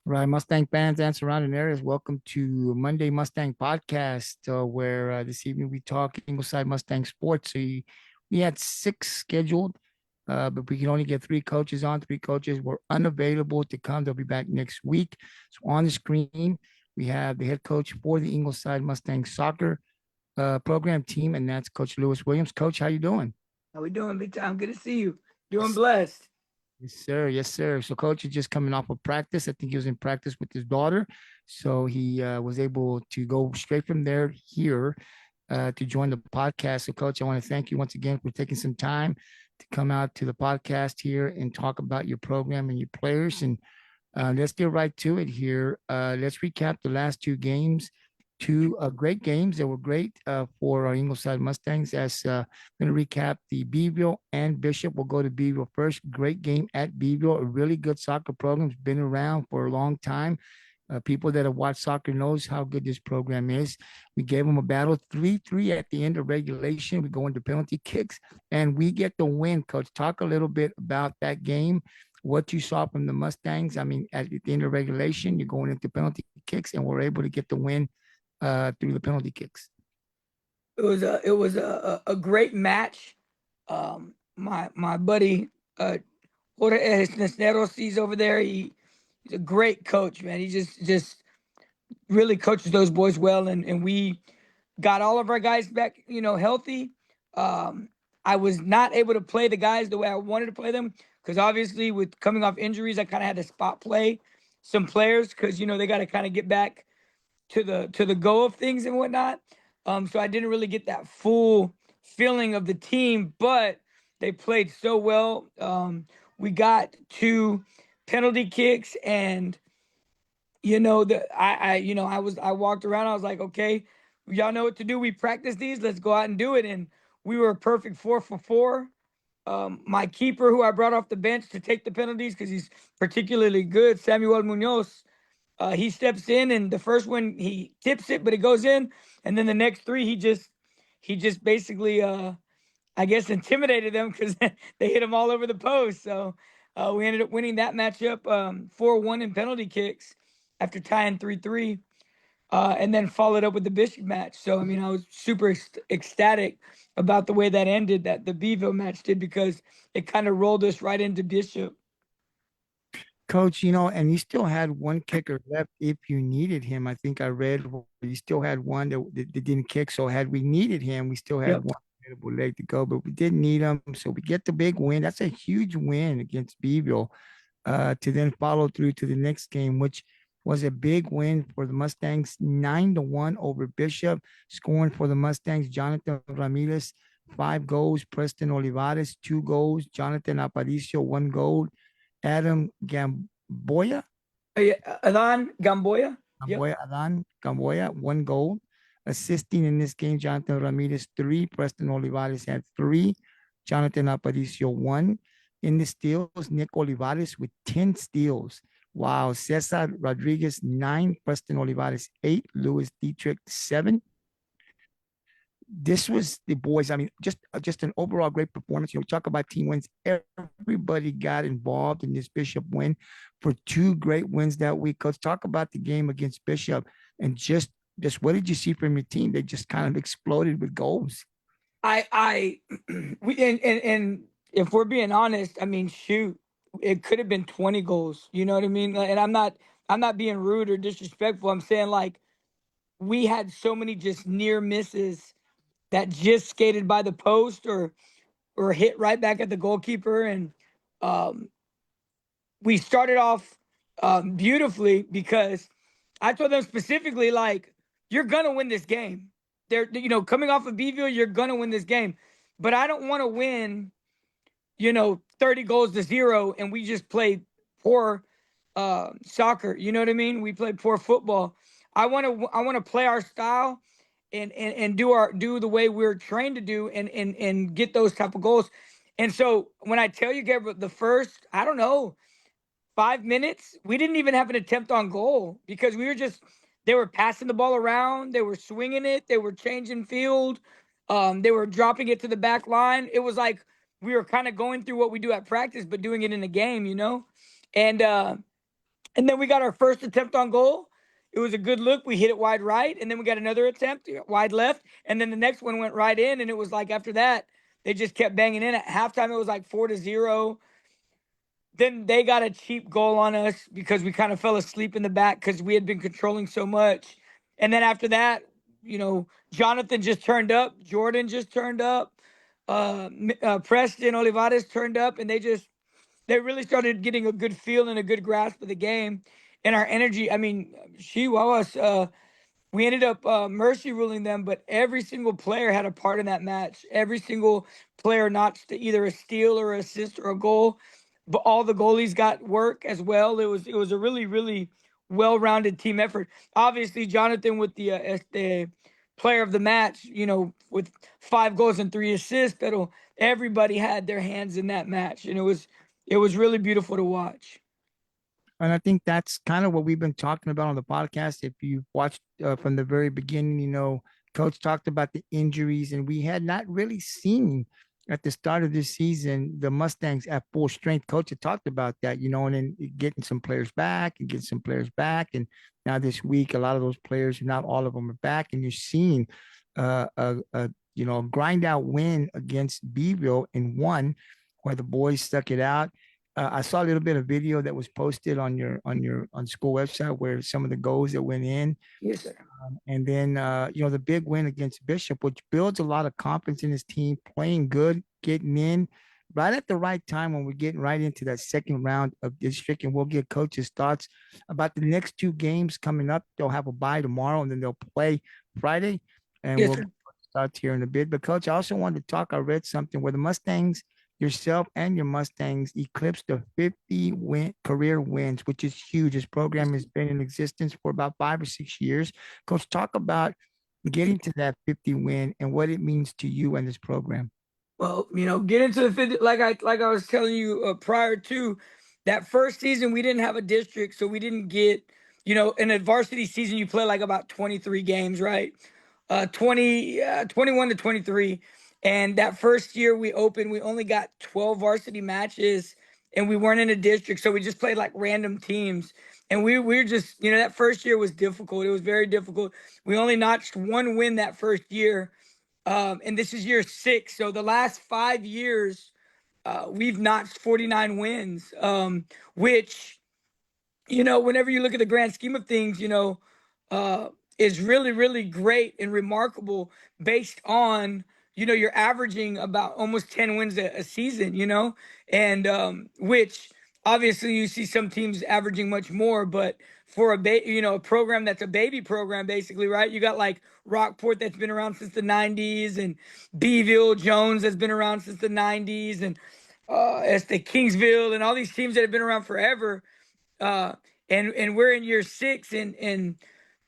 Right, Mustang fans and surrounding areas, welcome to Monday Mustang podcast, where this evening we talk Ingleside Mustang sports. We had six scheduled, but we can only get three coaches on. Three coaches were unavailable to come. They'll be back next week. So on the screen, we have the head coach for the Ingleside Mustang Soccer program team, and that's Coach Lewis Williams. Coach, how you doing? How we doing, big time? Good to see you. Doing blessed. Yes, sir. Yes, sir. So, coach is just coming off of practice. I think he was in practice with his daughter. So, he was able to go straight from there here to join the podcast. So, coach, I want to thank you once again for taking some time to come out to the podcast here and talk about your program and your players. And let's get right to it here. Let's recap the last two games. Two great games that were great for our Ingleside Mustangs. As I'm going to recap the Beeville and Bishop. We'll go to Beeville first. Great game at Beeville. A really good soccer program. It's been around for a long time. People that have watched soccer knows how good this program is. We gave them a battle 3-3 at the end of regulation. We go into penalty kicks and we get the win. Coach, talk a little bit about that game, what you saw from the Mustangs. I mean, at the end of regulation, you're going into penalty kicks and we're able to get the win through the penalty kicks. It was a great match. My buddy Jorge Cisneros, he's over there. He's a great coach, man. He just really coaches those boys well, and we got all of our guys back, healthy. I was not able to play the guys the way I wanted to play them because obviously with coming off injuries, I kind of had to spot play some players because they got to kind of get back to the go of things and whatnot. So I didn't really get that full feeling of the team, but they played so well. We got two penalty kicks, and I walked around. I was like, okay, y'all know what to do. We practice these. Let's go out and do it. And we were a perfect 4 for 4. My keeper, who I brought off the bench to take the penalties because he's particularly good, Samuel Munoz. He steps in, and the first one he tips it, but it goes in, and then the next three he just basically I guess intimidated them because they hit him all over the post. So we ended up winning that matchup 4-1 in penalty kicks after tying 3-3, and then followed up with the Bishop match. So I mean, I was super ecstatic about the way that ended, that the Beeville match did, because it kind of rolled us right into Bishop. Coach, and you still had one kicker left if you needed him. I think I read you still had one that didn't kick. So had we needed him, we still had Yep. one available leg to go, but we didn't need him. So we get the big win. That's a huge win against Beeville to then follow through to the next game, which was a big win for the Mustangs, 9-1 over Bishop, scoring for the Mustangs, Jonathan Ramirez, 5 goals, Preston Olivares, 2 goals, Jonathan Aparicio, 1 goal. Adam Gamboya, Yeah, Adane Gamboya. Yep. Adan Gamboya, 1 goal. Assisting in this game, Jonathan Ramirez, 3. Preston Olivares had 3. Jonathan Aparicio, 1. In the steals, Nick Olivares with 10 steals. Wow. Cesar Rodriguez, 9. Preston Olivares, 8. Louis Dietrich, 7. This was the boys. I mean, just an overall great performance. Talk about team wins. Everybody got involved in this Bishop win for 2 great wins that week. Coach, talk about the game against Bishop and just what did you see from your team? They just kind of exploded with goals. I we and if we're being honest, I mean, shoot, it could have been 20 goals. You know what I mean? And I'm not being rude or disrespectful. I'm saying, like, we had so many just near misses that just skated by the post or hit right back at the goalkeeper. And um we started off beautifully because I told them specifically, like, you're gonna win this game. They're, coming off of Beeville, you're gonna win this game. But I don't want to win, 30 goals to 0, and we just play poor soccer. You know what I mean? We play poor football. I want to play our style and do the way we're trained to do, and get those type of goals. And so when I tell you, Gabriel, the first, I don't know, 5 minutes, we didn't even have an attempt on goal because they were passing the ball around, they were swinging it, they were changing field, they were dropping it to the back line. It was like we were kind of going through what we do at practice, but doing it in a game. And And then we got our first attempt on goal. It was a good look. We hit it wide right, and then we got another attempt wide left, and then the next one went right in. And it was like after that, they just kept banging in. At halftime, it was like 4-0. Then they got a cheap goal on us because we kind of fell asleep in the back because we had been controlling so much. And then after that, Jonathan just turned up, Jordan just turned up, Preston Olivares turned up, and they really started getting a good feel and a good grasp of the game and our energy. I mean, Chihuahuas, we ended up mercy ruling them, but every single player had a part in that match. Every single player notched either a steal or assist or a goal, but all the goalies got work as well. It was a really really well-rounded team effort. Obviously, Jonathan with the player of the match, with 5 goals and 3 assists. But everybody had their hands in that match, and it was really beautiful to watch. And I think that's kind of what we've been talking about on the podcast. If you watched from the very beginning, Coach talked about the injuries, and we had not really seen at the start of this season the Mustangs at full strength. Coach had talked about that, and then getting some players back and getting some players back. And now this week, a lot of those players, not all of them, are back, and you're seeing a grind out win against Beeville in one, where the boys stuck it out. I saw a little bit of video that was posted on school website where some of the goals that went in. Yes, sir. And then the big win against Bishop, which builds a lot of confidence in his team, playing good, getting in right at the right time when we're getting right into that second round of district. And we'll get coach's thoughts about the next 2 games coming up. They'll have a bye tomorrow, and then they'll play Friday. And Yes, we'll sir. start here in a bit. But coach, I also wanted to talk. I read something where the Mustangs, yourself and your Mustangs, eclipsed the 50 career wins, which is huge. This program has been in existence for about 5 or 6 years. Coach, talk about getting to that 50 win and what it means to you and this program. Well, get into the 50, like I was telling you prior to that first season, we didn't have a district, so we didn't get, in a varsity season, you play like about 23 games, right? 21 to 23. And that first year we opened, we only got 12 varsity matches, and we weren't in a district, so we just played like random teams. And we were just, that first year was difficult. It was very difficult. We only notched one win that first year, and this is year 6. So the last 5 years, we've notched 49 wins, which, whenever you look at the grand scheme of things, uh, is really, really great and remarkable based on, you're averaging about almost 10 wins a season, and which obviously you see some teams averaging much more, but for a program that's a baby program, basically, right? You got like Rockport that's been around since the 90s, and Beeville Jones that's been around since the 90s, and it's the Kingsville and all these teams that have been around forever, uh, and we're in year 6, and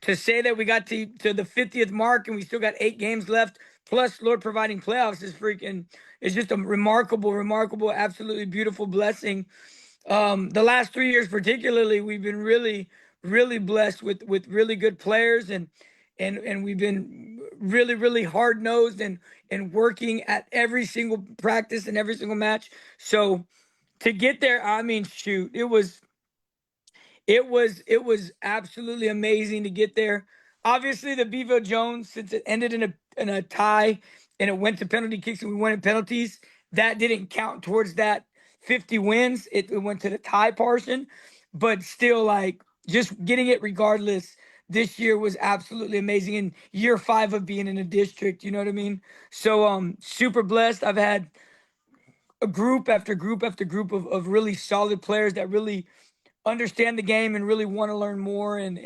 to say that we got to the 50th mark and we still got 8 games left, plus Lord providing playoffs, is just a remarkable, remarkable, absolutely beautiful blessing. The last 3 years, particularly, we've been really, really blessed with really good players, and we've been really, really hard nosed and working at every single practice and every single match. So to get there, I mean, shoot, it was absolutely amazing to get there. Obviously, the Beeville Jones, since it ended in a tie and it went to penalty kicks and we won in penalties, that didn't count towards that 50 wins. It went to the tie portion, but still, like, just getting it regardless. This year was absolutely amazing. In year 5 of being in a district, you know what I mean? So super blessed. I've had a group after group after group of really solid players that really understand the game and really want to learn more, and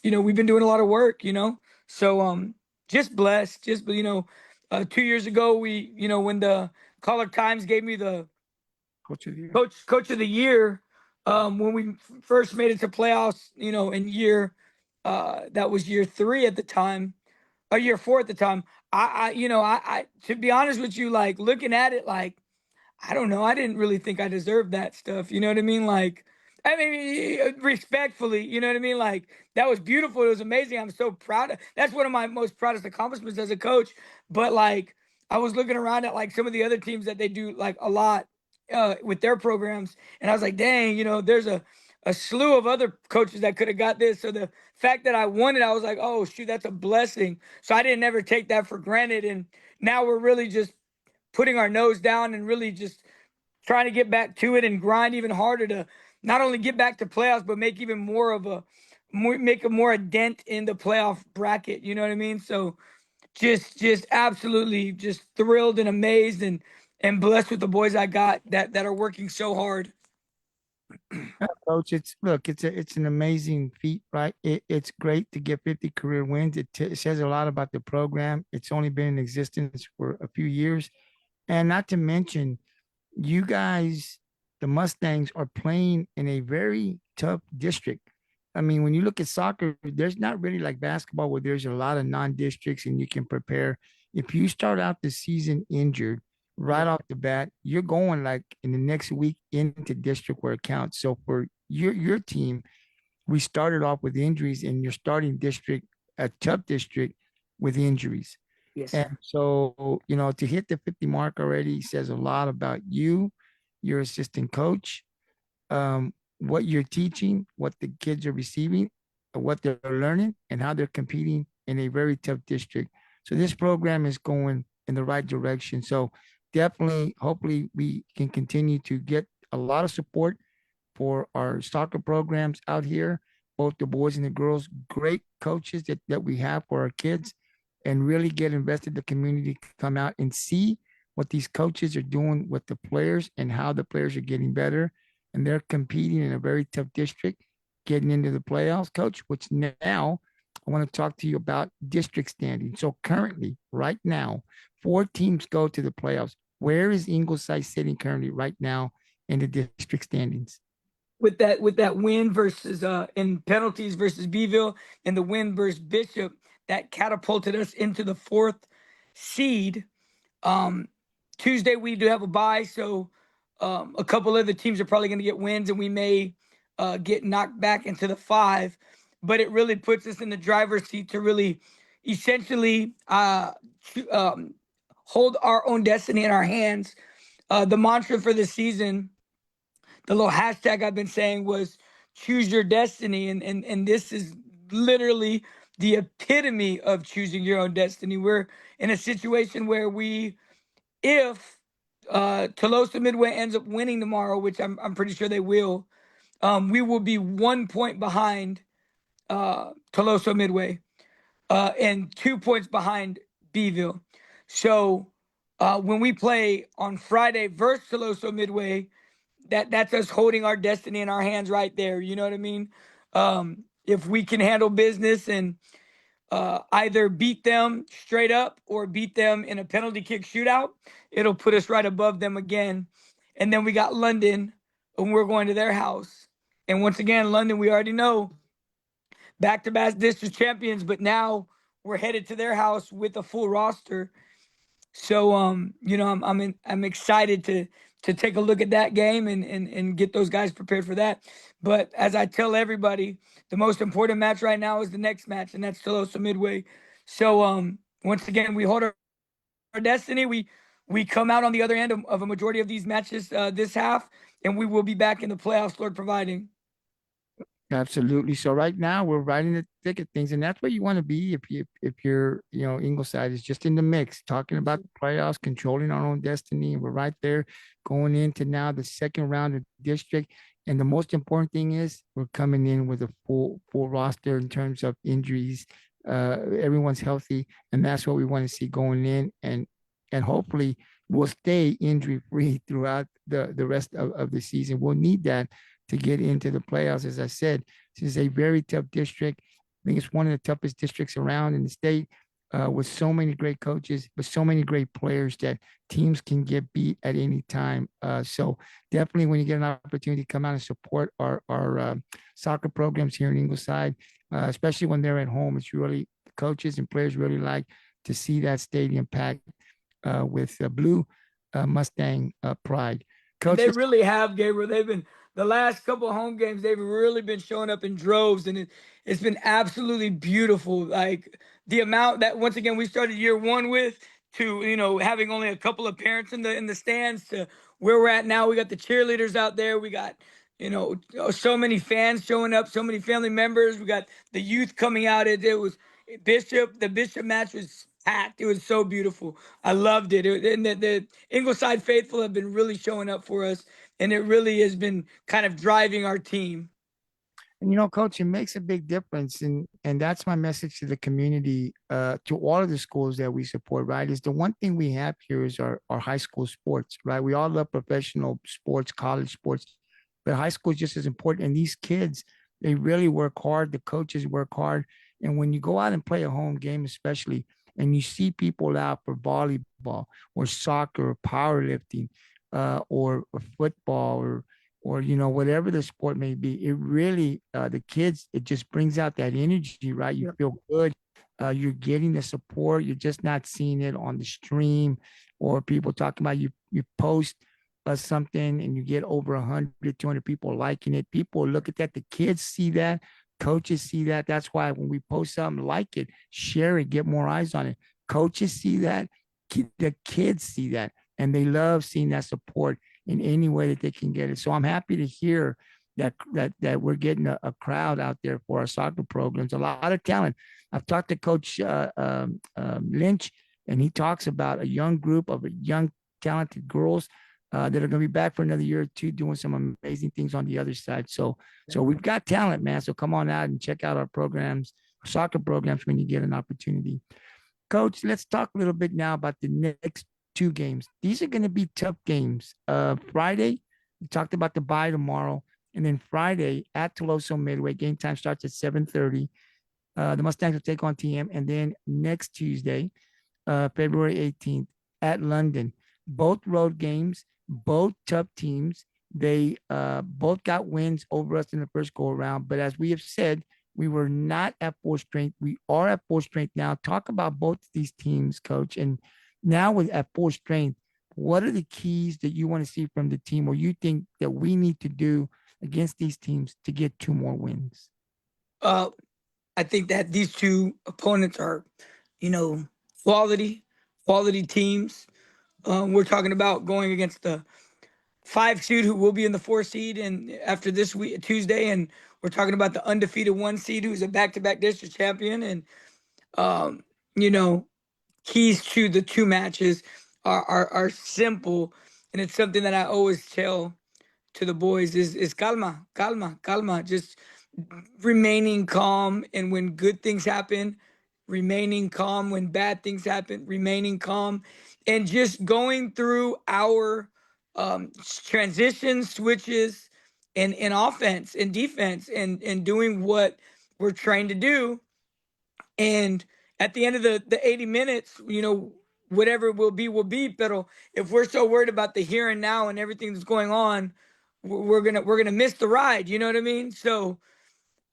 we've been doing a lot of work, so just blessed. Just 2 years ago, we when the Caller Times gave me the Coach of the year. coach of the year, when we first made it to playoffs, in that was year 3 at the time, or year 4 at the time. I to be honest with you, like, looking at it, like, I don't know. I didn't really think I deserved that stuff. You know what I mean? Like, I mean, respectfully, you know what I mean? Like, that was beautiful. It was amazing. I'm so proud of. That's one of my most proudest accomplishments as a coach. But like, I was looking around at like some of the other teams that they do like a lot with their programs, and I was like, dang, there's a slew of other coaches that could have got this. So the fact that I won it, I was like, oh shoot, that's a blessing. So I didn't ever take that for granted. And now we're really just putting our nose down and really just trying to get back to it and grind even harder to not only get back to playoffs, but make even more of a make a more a dent in the playoff bracket. You know what I mean? So just absolutely just thrilled and amazed and blessed with the boys I got that are working so hard. Yeah, Coach, it's an amazing feat, right? It's great to get 50 career wins. It says a lot about the program. It's only been in existence for a few years, and not to mention, you guys, the Mustangs, are playing in a very tough district. I mean, when you look at soccer, there's not really like basketball where there's a lot of non-districts and you can prepare. If you start out the season injured right Yeah. off the bat, you're going like in the next week into district where it counts. So for your team, we started off with injuries and you're starting district, a tough district with injuries. Yes, And sir. so, to hit the 50 mark already says a lot about you, your assistant coach, what you're teaching, what the kids are receiving, what they're learning, and how they're competing in a very tough district. So this program is going in the right direction. So definitely, hopefully, we can continue to get a lot of support for our soccer programs out here, both the boys and the girls. Great coaches that we have for our kids, and really get invested in the community to come out and see what these coaches are doing with the players and how the players are getting better. And they're competing in a very tough district, getting into the playoffs, coach, which now I want to talk to you about district standing. So currently, right now, 4 teams go to the playoffs. Where is Ingleside sitting currently right now in the district standings? With that win versus in penalties versus Beeville and the win versus Bishop, that catapulted us into the fourth seed. Um, Tuesday we do have a bye, so a couple of the teams are probably going to get wins, and we may get knocked back into the five. But it really puts us in the driver's seat to really, essentially, hold our own destiny in our hands. The mantra for the season, the little hashtag I've been saying was choose your destiny. And this is literally the epitome of choosing your own destiny. We're in a situation where if Tolosa Midway ends up winning tomorrow, which I'm pretty sure they will, we will be 1 point behind Tolosa Midway and 2 points behind Beeville. So when we play on Friday versus Tolosa Midway, that's us holding our destiny in our hands right there. You know what I mean? If we can handle business and either beat them straight up or beat them in a penalty kick shootout, it'll put us right above them again. And then we got London, and we're going to their house. And once again, London, we already know back-to-back district champions, but now we're headed to their house with a full roster. So I'm excited to take a look at that game and get those guys prepared for that. But as I tell everybody, the most important match right now is the next match, and that's Tolosa Midway. So once again, we hold our destiny. We come out on the other end of a majority of these matches this half, and we will be back in the playoffs, Lord providing. Absolutely. So right now we're riding the thick of things, and that's where you want to be if you're Ingleside is just in the mix, talking about the playoffs, controlling our own destiny, and we're right there going into now the second round of district. And the most important thing is we're coming in with a full roster in terms of injuries. Everyone's healthy, and that's what we want to see going in, and hopefully we'll stay injury free throughout the rest of the season. We'll need that to get into the playoffs. As I said, this is a very tough district. I think it's one of the toughest districts around in the state, with so many great coaches, with so many great players that teams can get beat at any time. So definitely, when you get an opportunity to come out and support our soccer programs here in Ingleside, especially when they're at home, it's really coaches and players really like to see that stadium packed with blue Mustang pride. And Coach, they really have, Gabriel. They've been the last couple of home games. They've really been showing up in droves, and it's been absolutely beautiful. Like the amount that once again we started year one with to having only a couple of parents in the stands to where we're at now. We got the cheerleaders out there. We got So many fans showing up, so many family members. We got the youth coming out. It was Bishop. The Bishop match was packed. It was so beautiful. I loved it. And the Ingleside faithful have been really showing up for us, and it really has been kind of driving our team. And coach, it makes a big difference. And that's my message to the community, to all of the schools that we support, right? Is the one thing we have here is our high school sports, right? We all love professional sports, college sports, but high school is just as important. And these kids, they really work hard. The coaches work hard. And when you go out and play a home game, especially, and you see people out for volleyball or soccer or powerlifting, or football or whatever the sport may be, it really, the kids, it just brings out that energy, right? You feel good. You're getting the support. You're just not seeing it on the stream or people talking about you post something and you get over 100, 200 people liking it. People look at that. The kids see that. Coaches see that. That's why when we post something, like it, share it, get more eyes on it. Coaches see that. The kids see that, and they love seeing that support in any way that they can get it. So I'm happy to hear that we're getting a crowd out there for our soccer programs. A lot of talent. I've talked to Coach Lynch, and he talks about a young group of young talented girls that are going to be back for another year or two, doing some amazing things on the other side. So we've got talent, man. So come on out and check out our programs, soccer programs, when you get an opportunity. Coach, let's talk a little bit now about the next two games. These are going to be tough games. Friday, we talked about the bye tomorrow, and then Friday at Toloso Midway, game time starts at 7:30. The Mustangs will take on TM, and then next Tuesday, February 18th, at London. Both road games, both tough teams. They both got wins over us in the first go around, but as we have said, we were not at full strength. We are at full strength now. Talk about both of these teams, Coach. And now with at full strength, what are the keys that you want to see from the team, or you think that we need to do against these teams to get two more wins? I think that these two opponents are, you know, quality, quality teams. We're talking about going against the 5 seed who will be in the 4 seed and after this week Tuesday, and we're talking about the undefeated 1 seed who's a back-to-back district champion. And um, you know, keys to the two matches are simple, and it's something that I always tell to the boys is calma, calma, calma. Just remaining calm, and when good things happen, remaining calm. When bad things happen, remaining calm, and just going through our transitions, switches, and in offense and defense, and doing what we're trained to do. And at the end of the 80 minutes, whatever it will be. But if we're so worried about the here and now and everything that's going on, we're gonna miss the ride. You know what I mean? So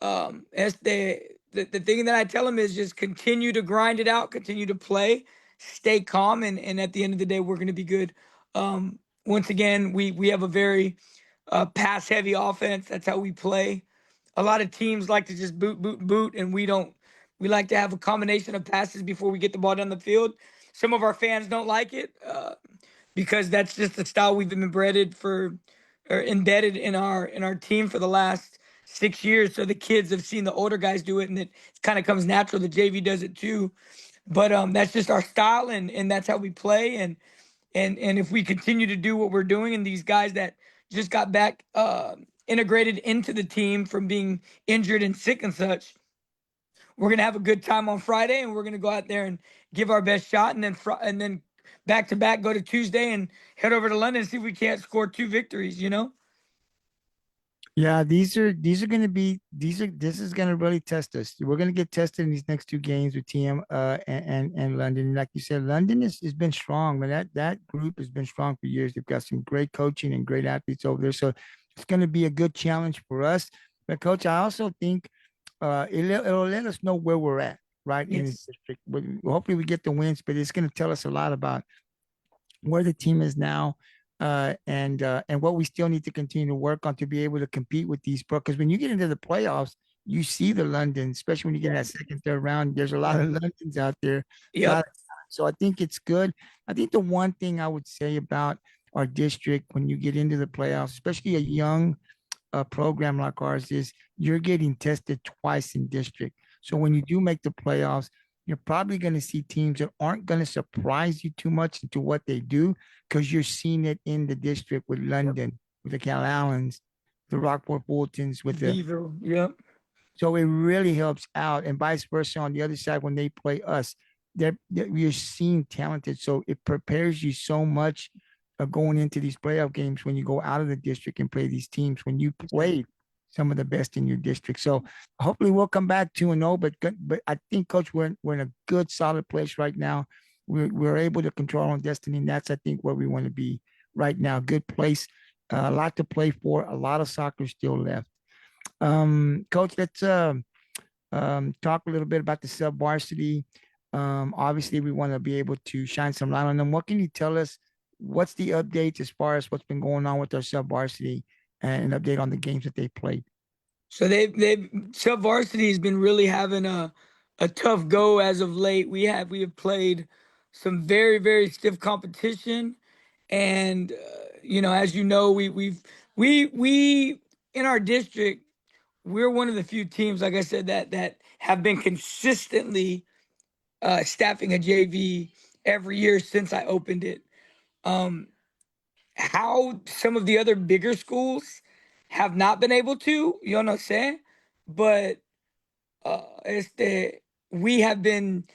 as the thing that I tell them is just continue to grind it out, continue to play, stay calm, and at the end of the day, we're gonna be good. Once again, we have a very pass heavy offense. That's how we play. A lot of teams like to just boot, boot, boot, and we don't. We like to have a combination of passes before we get the ball down the field. Some of our fans don't like it because that's just the style we've been embedded for, or embedded in our team for the last 6 years. So the kids have seen the older guys do it, and it kind of comes natural. The JV does it too, but that's just our style, and that's how we play. And if we continue to do what we're doing, and these guys that just got back integrated into the team from being injured and sick and such, we're gonna have a good time on Friday, and we're gonna go out there and give our best shot, and then back to back go to Tuesday and head over to London and see if we can't score 2 victories. Yeah, these are going to be this is going to really test us. We're going to get tested in these next two games with TM and London. Like you said, London has been strong, but that group has been strong for years. They've got some great coaching and great athletes over there, so it's going to be a good challenge for us. But coach, I also think it'll let us know where we're at, right, in the Yes. district. Hopefully, we get the wins, but it's going to tell us a lot about where the team is now, and what we still need to continue to work on to be able to compete with these pro. Because when you get into the playoffs, you see the London, especially when you get in that second, third round. There's a lot of Londons out there. A lot Yep. of, so I think it's good. I think the one thing I would say about our district when you get into the playoffs, especially a young a program like ours is you're getting tested twice in district. So when you do make the playoffs, you're probably going to see teams that aren't going to surprise you too much into what they do because you're seeing it in the district with London, with the Cal Allens, the Rockport Fultons, with the Beeville, yep. so it really helps out, and vice versa on the other side when they play us. You're seeing talented, so it prepares you so much going into these playoff games when you go out of the district and play these teams. When you play some of the best in your district, so hopefully we'll come back 2-0. But I think, Coach, we're in a good, solid place right now. We're able to control our own destiny, and that's I think where we want to be right now. Good place, a lot to play for, a lot of soccer still left. Coach, let's talk a little bit about the sub-varsity. Obviously, we want to be able to shine some light on them. What can you tell us? What's the updates as far as what's been going on with our sub-varsity and an update on the games that they played? So they've sub-varsity has been really having a tough go as of late. We have played some very, very stiff competition, and as you know, we in our district, we're one of the few teams, like I said, that have been consistently staffing a JV every year since I opened it. Um, how some of the other bigger schools have not been able to, you know what I'm saying? But we have been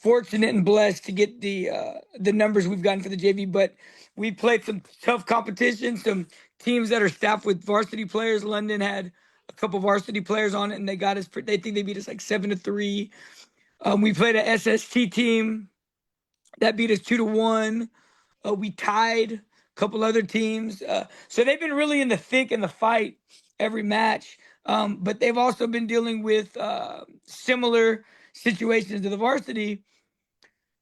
fortunate and blessed to get the numbers we've gotten for the JV, but we played some tough competition, some teams that are staffed with varsity players. London had a couple varsity players on it, and they got us. They think they beat us like 7-3. We played a SST team that beat us 2-1. We tied a couple other teams, so they've been really in the thick and the fight every match. But they've also been dealing with similar situations to the varsity.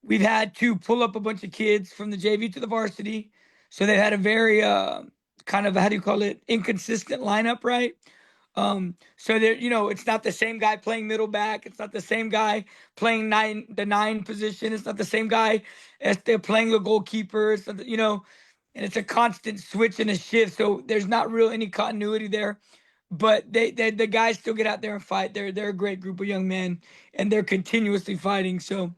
We've had to pull up a bunch of kids from the JV to the varsity. So they've had a very kind of, how do you call it, inconsistent lineup, right? So that it's not the same guy playing middle back. It's not the same guy playing the nine position. It's not the same guy as they're playing the goalkeeper. It's not, and it's a constant switch and a shift. So there's not real any continuity there. But the guys still get out there and fight. They're a great group of young men, and they're continuously fighting. So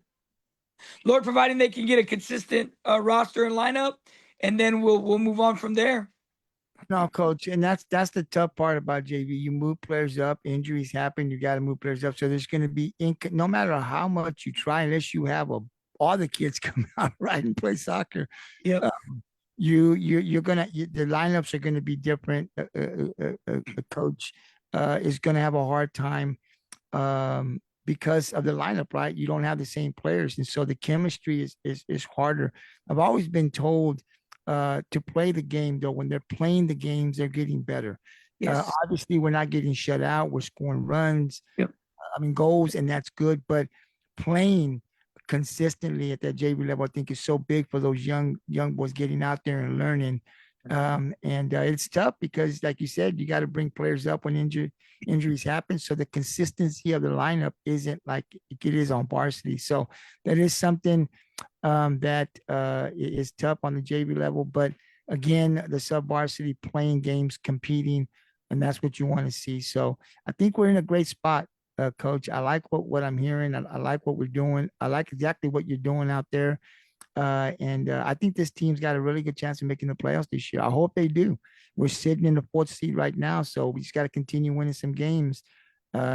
Lord, providing they can get a consistent roster and lineup, and then we'll move on from there. No, Coach, and that's the tough part about JV. You move players up, injuries happen. You got to move players up. So there's going to be no matter how much you try, unless you have all the kids come out right and play soccer. Yep. You're gonna the lineups are going to be different. A coach is going to have a hard time because of the lineup, right? You don't have the same players, and so the chemistry is harder. I've always been told to play the game, though. When they're playing the games, they're getting better. Yes. Obviously, we're not getting shut out. We're scoring runs. Yep. I mean, goals, and that's good. But playing consistently at that JV level, I think, is so big for those young boys getting out there and learning. And it's tough because, like you said, you got to bring players up when injuries happen. So the consistency of the lineup isn't like it is on varsity. So that is something that is tough on the JV level. But again, the sub-varsity playing games, competing, and that's what you want to see. So I think we're in a great spot, Coach. I like what I'm hearing. I like what we're doing. I like exactly what you're doing out there. And I think this team's got a really good chance of making the playoffs this year. I hope they do. We're sitting in the 4th seed right now, so we just got to continue winning some games.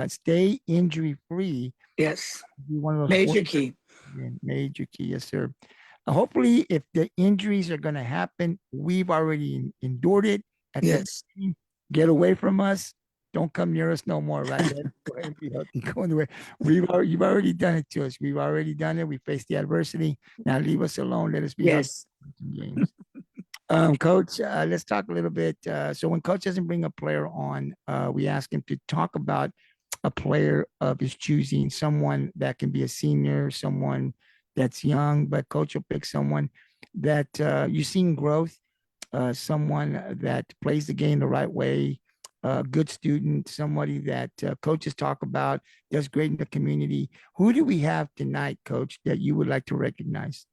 Stay injury free. Yes. One of those major key. Major key, yes, sir. Hopefully, if the injuries are going to happen, we've already endured it. Yes. Get away from us. Don't come near us no more, right? Go ahead and be healthy. Go away. You've already done it to us. We've already done it. We faced the adversity. Now leave us alone. Let us be healthy. Games. Coach, let's talk a little bit. So when Coach doesn't bring a player on, we ask him to talk about a player of his choosing, someone that can be a senior, someone that's young, but Coach will pick someone that you've seen growth, someone that plays the game the right way, a good student, somebody that coaches talk about, does great in the community. Who do we have tonight, Coach, that you would like to recognize?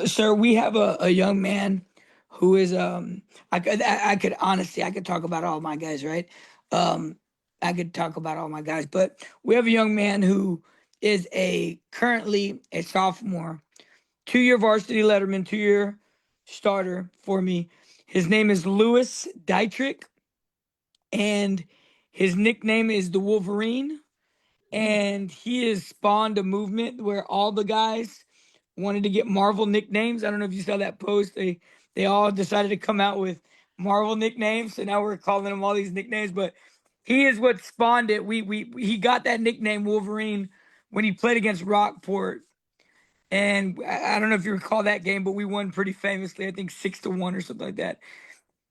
Sir, we have a young man who is I could honestly I could talk about all my guys, right? Um, I could talk about all my guys, but we have a young man who is a currently a sophomore, 2-year varsity letterman, 2-year starter for me. His name is Lewis Dietrich, and his nickname is the Wolverine. And he has spawned a movement where all the guys wanted to get Marvel nicknames. I don't know if you saw that post. They all decided to come out with Marvel nicknames, so now we're calling him all these nicknames. But he is what spawned it. We he got that nickname Wolverine when he played against Rockport, and I don't know if you recall that game, but we won pretty famously. I think 6-1 or something like that.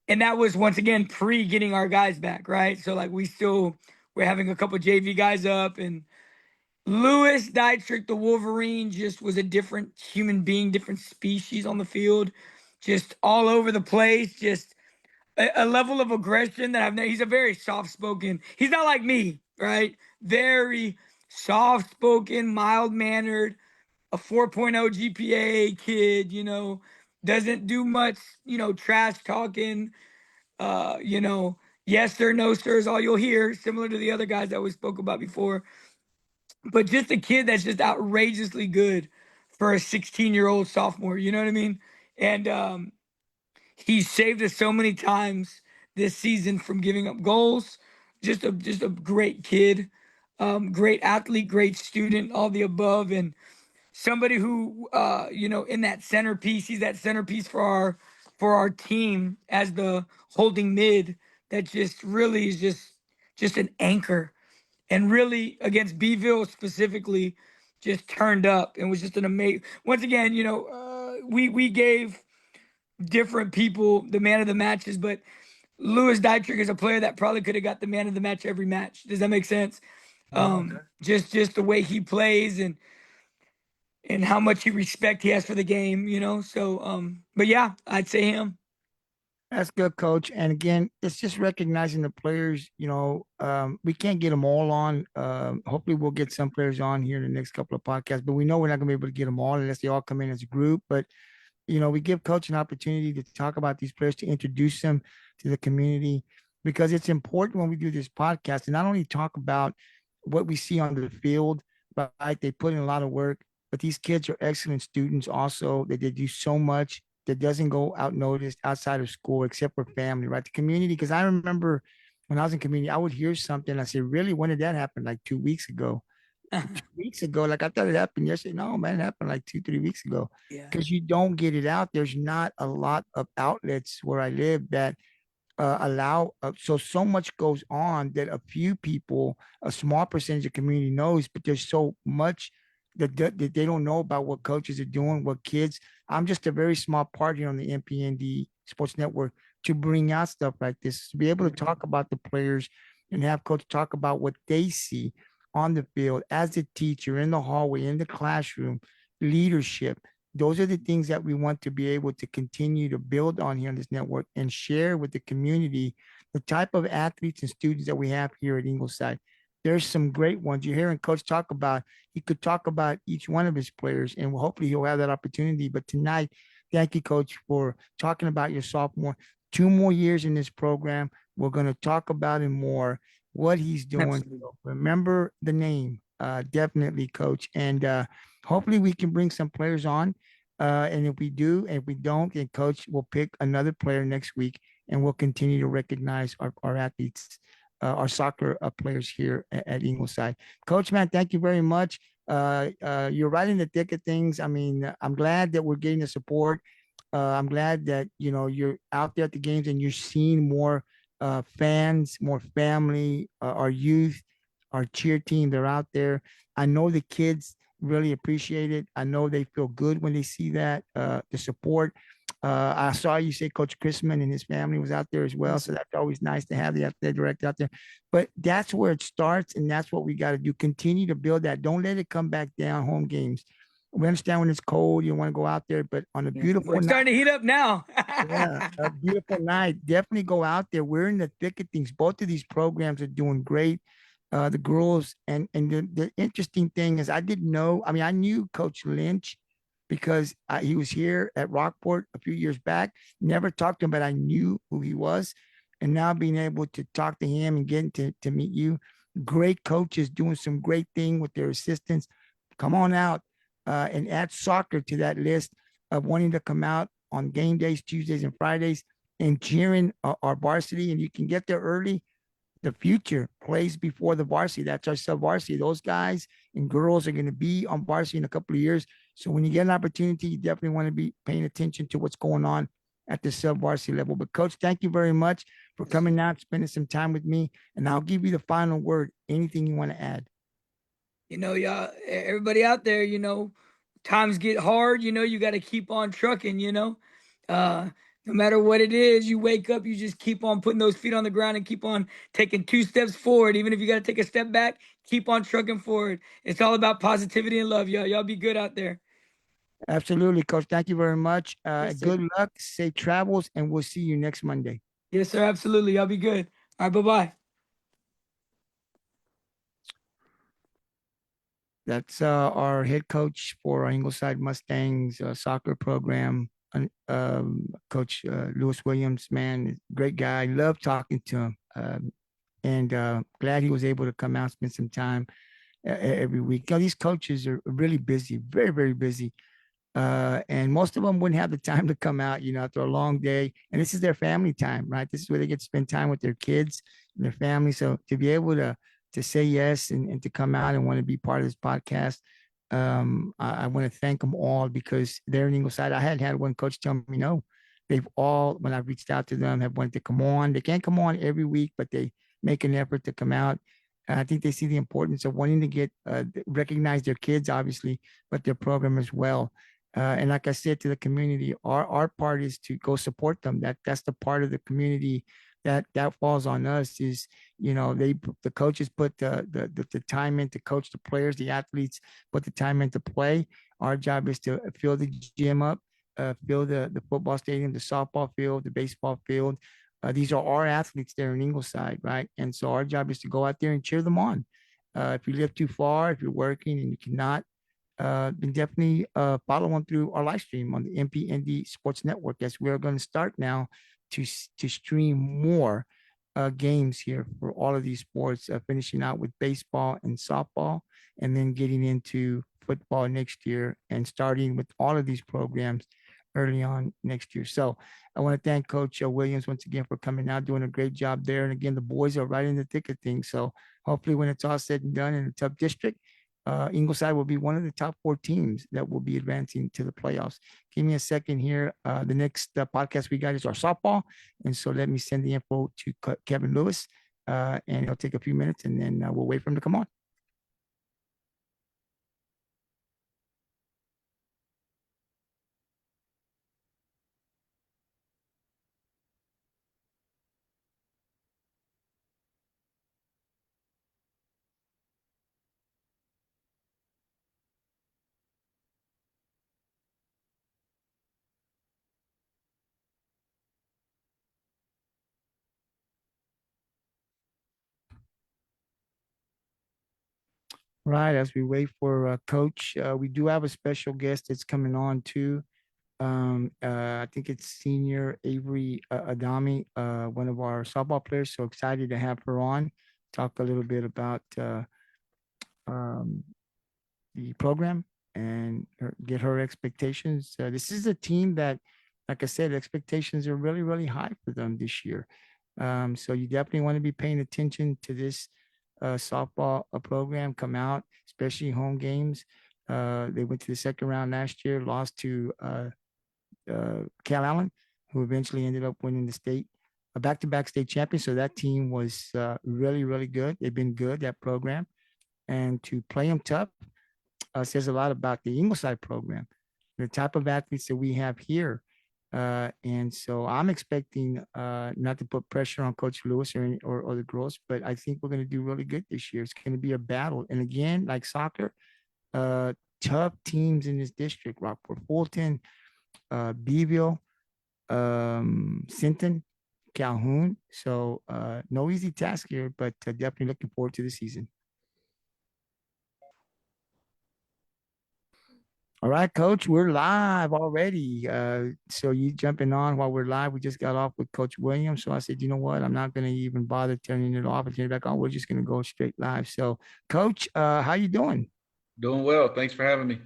And that was once again pre getting our guys back, right? So like we're having a couple JV guys up, and Lewis Dietrich, the Wolverine, just was a different human being, different species on the field, just all over the place, just a level of aggression that I've never. He's a very soft spoken. He's not like me, right? Very soft spoken, mild mannered, a 4.0 GPA kid, doesn't do much, trash talking, yes sir, no sir is all you'll hear, similar to the other guys that we spoke about before. But just a kid that's just outrageously good for a 16-year-old sophomore. You know what I mean? And he saved us so many times this season from giving up goals. Just a great kid, great athlete, great student, all the above, and somebody who in that centerpiece. He's that centerpiece for our team as the holding mid that just really is just an anchor, and really against Beeville specifically, just turned up and was just an amazing. Once again, we gave different people the man of the matches, but Lewis Dietrich is a player that probably could have got the man of the match every match. Does that make sense? Okay. Just the way he plays, and how much he respect he has for the game, So, but yeah, I'd say him. That's good, coach. And again, it's just recognizing the players. We can't get them all on. Hopefully, we'll get some players on here in the next couple of podcasts. But we know we're not going to be able to get them all unless they all come in as a group. But we give coach an opportunity to talk about these players, to introduce them to the community, because it's important when we do this podcast to not only talk about what we see on the field, right? They put in a lot of work, but these kids are excellent students also, that they do so much that doesn't go out noticed outside of school except for family, right? The community, because I remember when I was in community, I would hear something. I say, really, when did that happen? Like 2 weeks ago. 2 weeks ago, like I thought it happened yesterday. No, man, it happened like 2, 3 weeks ago. Yeah. Because you don't get it out. There's not a lot of outlets where I live that allow. So much goes on that a few people, a small percentage of community knows, but there's so much that they don't know about what coaches are doing, what kids. I'm just a very small part here on the MPND Sports Network to bring out stuff like this, to be able to talk about the players and have coach talk about what they see on the field as a teacher, in the hallway, in the classroom, leadership. Those are the things that we want to be able to continue to build on here on this network and share with the community the type of athletes and students that we have here at Ingleside. There's some great ones. You're hearing Coach talk about, he could talk about each one of his players, and hopefully he'll have that opportunity. But tonight, thank you, Coach, for talking about your sophomore. 2 more years in this program. We're going to talk about him more, what he's doing. Absolutely. Remember the name, definitely, Coach. And hopefully we can bring some players on. And if we do, and if we don't, then Coach will pick another player next week, and we'll continue to recognize our athletes, our soccer players here at Ingleside. Coach, man, thank you very much. You're right in the thick of things. I mean, I'm glad that we're getting the support. I'm glad that you're out there at the games and you're seeing more fans, more family, our youth, our cheer team. They're out there. I know the kids really appreciate it. I know they feel good when they see that the support. I saw you say Coach Chrisman and his family was out there as well, so that's always nice to have the athletic director out there. But that's where it starts, and that's what we got to do. Continue to build that. Don't let it come back down. Home games. We understand when it's cold, you want to go out there, but on a beautiful We're night, starting to heat up now. yeah, a beautiful night. Definitely go out there. We're in the thick of things. Both of these programs are doing great. The girls, and the interesting thing is I didn't know. I mean, I knew Coach Lynch, because he was here at Rockport a few years back. Never talked to him, but I knew who he was. And now being able to talk to him and getting to meet you, great coaches doing some great thing with their assistants. Come on out and add soccer to that list of wanting to come out on game days, Tuesdays and Fridays, and cheering our varsity. And you can get there early. The future plays before the varsity. That's our sub-varsity. Those guys and girls are going to be on varsity in a couple of years. So when you get an opportunity, you definitely want to be paying attention to what's going on at the sub-varsity level. But Coach, thank you very much for coming out, spending some time with me. And I'll give you the final word. Anything you want to add? Y'all, everybody out there, times get hard, you got to keep on trucking, no matter what it is, you wake up, you just keep on putting those feet on the ground and keep on taking 2 steps forward. Even if you got to take a step back, keep on trucking forward. It's all about positivity and love, y'all. Y'all be good out there. Absolutely, Coach. Thank you very much. Yes, sir. Good luck, safe travels, and we'll see you next Monday. Yes, sir. Absolutely. Y'all be good. All right. Bye bye. That's our head coach for our Ingleside Mustangs soccer program. Coach Lewis Williams, man, great guy. Love talking to him. And glad he was able to come out, spend some time every week. These coaches are really busy, very, very busy. And most of them wouldn't have the time to come out, after a long day. And this is their family time, right? This is where they get to spend time with their kids and their family. So to be able to say yes and to come out and want to be part of this podcast, I want to thank them all because they're in Ingleside. I had one coach tell me no. They've all, when I've reached out to them, have wanted to come on. They can't come on every week, but they make an effort to come out. And I think they see the importance of wanting to get recognize their kids, obviously, but their program as well. And like I said to the community, our part is to go support them. That's the part of the community that falls on us. Is the coaches put the time in to coach the players, the athletes put the time in to play. Our job is to fill the gym up, fill the football stadium, the softball field, the baseball field. These are our athletes there in Ingleside, right? And so our job is to go out there and cheer them on. If you live too far, if you're working and you cannot, then definitely follow on through our live stream on the MPND Sports Network, as we're going to start now to stream more games here for all of these sports, finishing out with baseball and softball, and then getting into football next year and starting with all of these programs early on next year. So I want to thank Coach Williams once again for coming out, doing a great job there. And again, the boys are right in the thick of things. So hopefully when it's all said and done in a tough district, Ingleside will be one of the top 4 teams that will be advancing to the playoffs. Give me a second here. The next podcast we got is our softball. And so let me send the info to Kevin Lewis, and it'll take a few minutes, and then we'll wait for him to come on. Right, as we wait for Coach, we do have a special guest that's coming on too. I think it's senior Avery Adame, one of our softball players. So excited to have her on, talk a little bit about um, the program and get her expectations. This is a team that, like I said, expectations are really, really high for them this year. So you definitely want to be paying attention to this softball program come out, especially home games. They went to the second round last year, lost to Cal Allen, who eventually ended up winning the state, a back-to-back state champion. So that team was really, really good. They've been good, that program. And to play them tough says a lot about the Ingleside program, the type of athletes that we have here. And so I'm expecting not to put pressure on Coach Lewis or the girls, but I think we're going to do really good this year. It's going to be a battle. And again, like soccer, uh, tough teams in this district: Rockport, Fulton, Beeville, Sinton, Calhoun. So no easy task here, but definitely looking forward to the season. All right, Coach, we're live already. So you jumping on while we're live. We just got off with Coach Williams. So I said, you know what? I'm not going to even bother turning it off and turning it back on. We're just going to go straight live. So, Coach, how you doing? Doing well. Thanks for having me.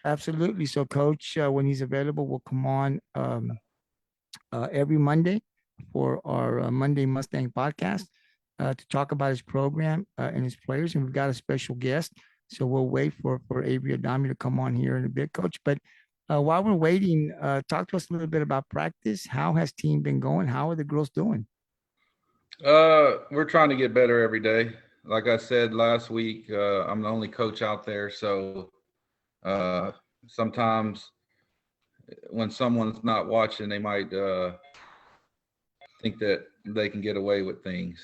Absolutely. So, Coach, when he's available, will come on every Monday for our Monday Mustang podcast to talk about his program and his players. And we've got a special guest. So we'll wait for Avery Adame to come on here in a bit, Coach. But while we're waiting, talk to us a little bit about practice. How has team been going? How are the girls doing? We're trying to get better every day. Like I said last week, I'm the only coach out there, so uh, sometimes when someone's not watching, they might think that they can get away with things.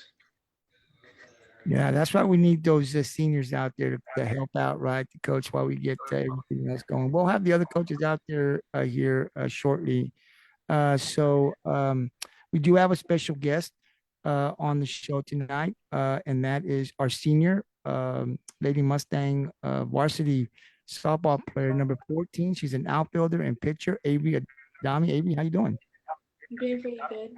Yeah, that's why we need those seniors out there to help out, right? To coach while we get everything else going. We'll have the other coaches out there here shortly. So we do have a special guest on the show tonight, and that is our senior Lady Mustang varsity softball player, number 14. She's an outfielder and pitcher, Avery Adame. Avery, how you doing? Doing pretty good.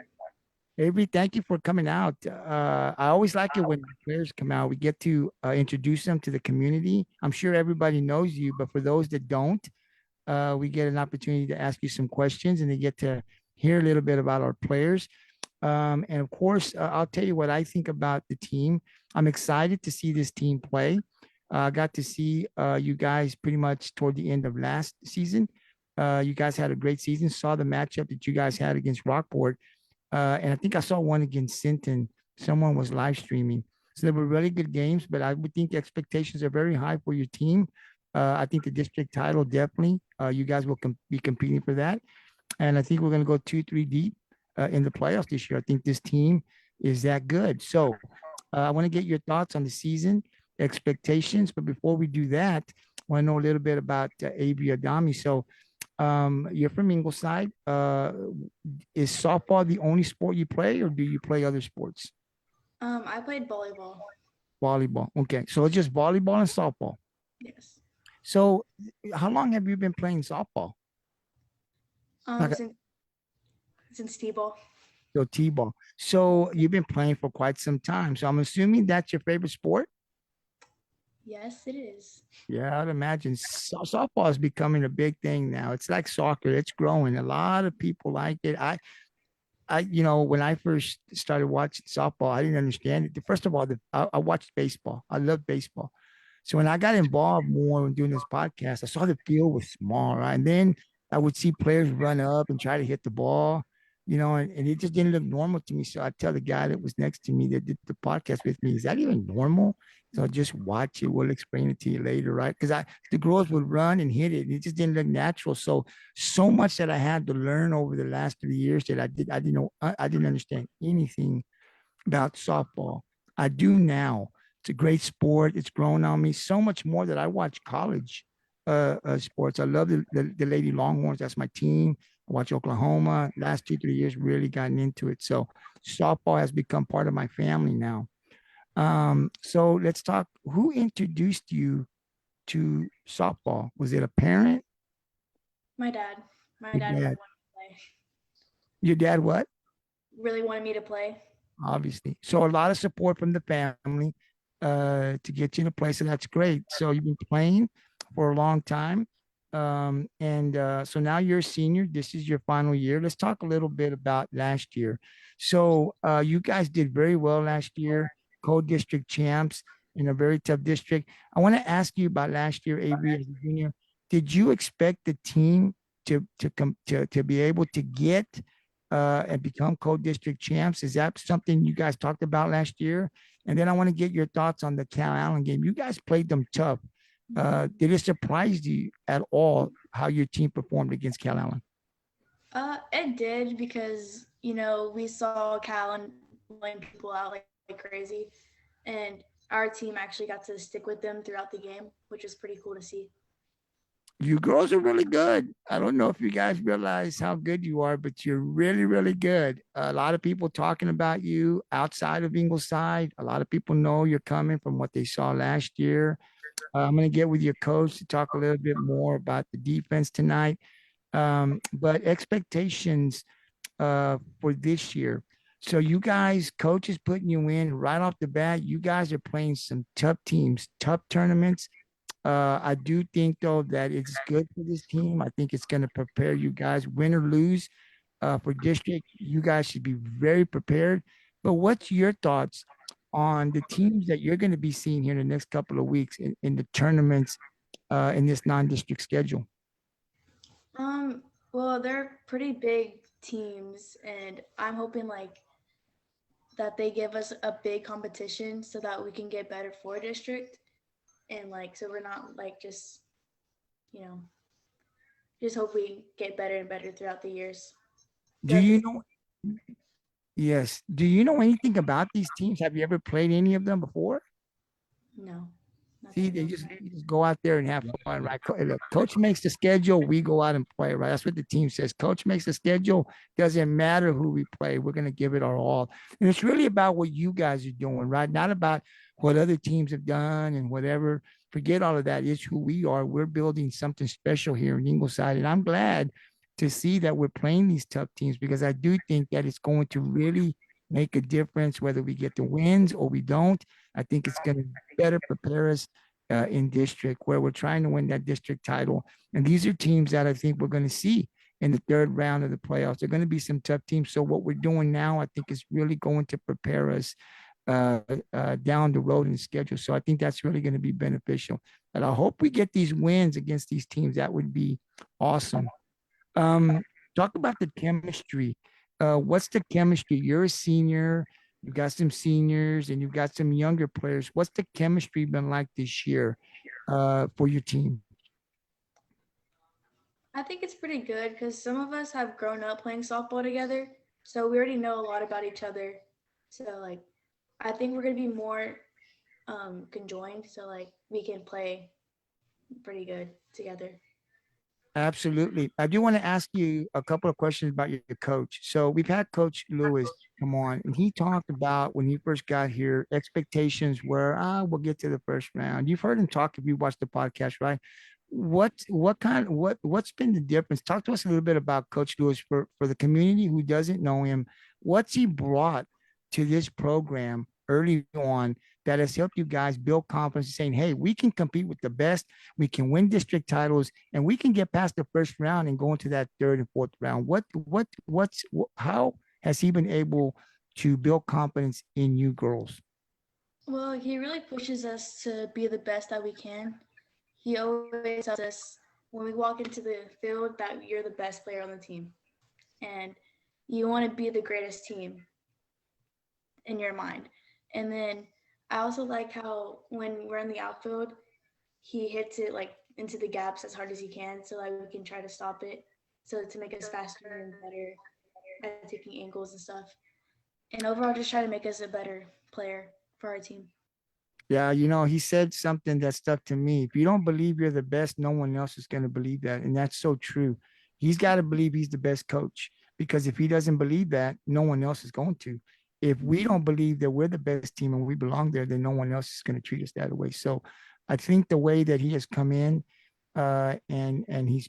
Avery, thank you for coming out. I always like it when players come out. We get to introduce them to the community. I'm sure everybody knows you, but for those that don't, we get an opportunity to ask you some questions and they get to hear a little bit about our players. And of course, I'll tell you what I think about the team. I'm excited to see this team play. I got to see you guys pretty much toward the end of last season. You guys had a great season. Saw the matchup that you guys had against Rockport. And I think I saw one against Sinton. Someone was live streaming. So they were really good games, but I would think the expectations are very high for your team. I think the district title definitely, you guys will be competing for that. And I think we're going to go 2, 3 deep in the playoffs this year. I think this team is that good. So I want to get your thoughts on the season, expectations. But before we do that, I want to know a little bit about Avery Adame. So you're from Ingleside. Is softball the only sport you play, or do you play other sports? I played volleyball. Volleyball. Okay, so it's just volleyball and softball. Yes. So, how long have you been playing softball? Like Since T-ball. so t-ball. So you've been playing for quite some time. So I'm assuming that's your favorite sport. Yes, it is. Yeah, I'd imagine softball is becoming a big thing now. It's like soccer. It's growing. A lot of people like it. When I first started watching softball, I didn't understand it. First of all, I watched baseball. I love baseball. So when I got involved more in doing this podcast, I saw the field was small, right? And then I would see players run up and try to hit the ball, and it just didn't look normal to me. So I tell the guy that was next to me that did the podcast with me, is that even normal? So just watch it. We'll explain it to you later, right? Because the girls would run and hit it. And it just didn't look natural. So much that I had to learn over the last 3 years that I didn't know. I didn't understand anything about softball. I do now. It's a great sport. It's grown on me so much more that I watch college sports. I love the Lady Longhorns. That's my team. I watch Oklahoma. Last 2, 3 years, really gotten into it. So softball has become part of my family now. So let's talk. Who introduced you to softball? Was it a parent? My dad. My Your dad really dad. wanted to play. Your dad what? Really wanted me to play. Obviously. So a lot of support from the family to get you to play. So that's great. So you've been playing for a long time. And so now you're a senior. This is your final year. Let's talk a little bit about last year. So you guys did very well last year, co-district champs in a very tough district. I want to ask you about last year, Avery, as a junior. Did you expect the team to be able to get and become co-district champs? Is that something you guys talked about last year? And then I want to get your thoughts on the Cal Allen game. You guys played them tough. Did it surprise you at all how your team performed against Cal Allen? It did because, we saw Cal and laying people out like crazy. And our team actually got to stick with them throughout the game, which is pretty cool to see. You girls are really good. I don't know if you guys realize how good you are, but you're really, really good. A lot of people talking about you outside of Ingleside. A lot of people know you're coming from what they saw last year. I'm going to get with your coach to talk a little bit more about the defense tonight. But expectations for this year. So you guys, coach is putting you in right off the bat. You guys are playing some tough teams, tough tournaments. I do think though that it's good for this team. I think it's going to prepare you guys, win or lose, for district. You guys should be very prepared. But what's your thoughts on the teams that you're going to be seeing here in the next couple of weeks in the tournaments in this non-district schedule? Well, they're pretty big teams, and I'm hoping like that they give us a big competition so that we can get better for district, and like so we're not like just you know just hope we get better and better throughout the years. Do you know? Yes. Do you know anything about these teams? Have you ever played any of them before? No. See, nothing. you just go out there and have fun, right? Look, coach makes the schedule, we go out and play, right? That's what the team says. Coach makes the schedule, doesn't matter who we play, we're going to give it our all. And it's really about what you guys are doing, right? Not about what other teams have done and whatever. Forget all of that. It's who we are. We're building something special here in Ingleside. And I'm glad to see that we're playing these tough teams because I do think that it's going to really make a difference whether we get the wins or we don't. I think it's going to better prepare us in district where we're trying to win that district title. And these are teams that I think we're going to see in the third round of the playoffs. They're going to be some tough teams. So what we're doing now, I think, is really going to prepare us down the road in the schedule. So I think that's really going to be beneficial. And I hope we get these wins against these teams. That would be awesome. Talk about the chemistry. What's the chemistry? You're a senior. You got some seniors and you've got some younger players. What's the chemistry been like this year for your team? I think it's pretty good because some of us have grown up playing softball together, so we already know a lot about each other. So like, I think we're gonna be more conjoined, so like we can play pretty good together. Absolutely. I do want to ask you a couple of questions about your coach. So we've had Coach Lewis come on, and he talked about when he first got here, expectations were, we'll get to the first round. You've heard him talk if you watched the podcast, right? What's been the difference? Talk to us a little bit about Coach Lewis for the community who doesn't know him. What's he brought to this program early on that has helped you guys build confidence, saying, hey, we can compete with the best, we can win district titles, and we can get past the first round and go into that third and fourth round. How has he been able to build confidence in you girls? Well, he really pushes us to be the best that we can. He always tells us when we walk into the field that you're the best player on the team, and you want to be the greatest team in your mind. And then I also like how when we're in the outfield, he hits it like into the gaps as hard as he can, so like we can try to stop it, so to make us faster and better at taking angles and stuff. And overall, just try to make us a better player for our team. Yeah, he said something that stuck to me. If you don't believe you're the best, no one else is going to believe that. And that's so true. He's got to believe he's the best coach because if he doesn't believe that, no one else is going to. If we don't believe that we're the best team and we belong there, then no one else is going to treat us that way. So I think the way that he has come in and he's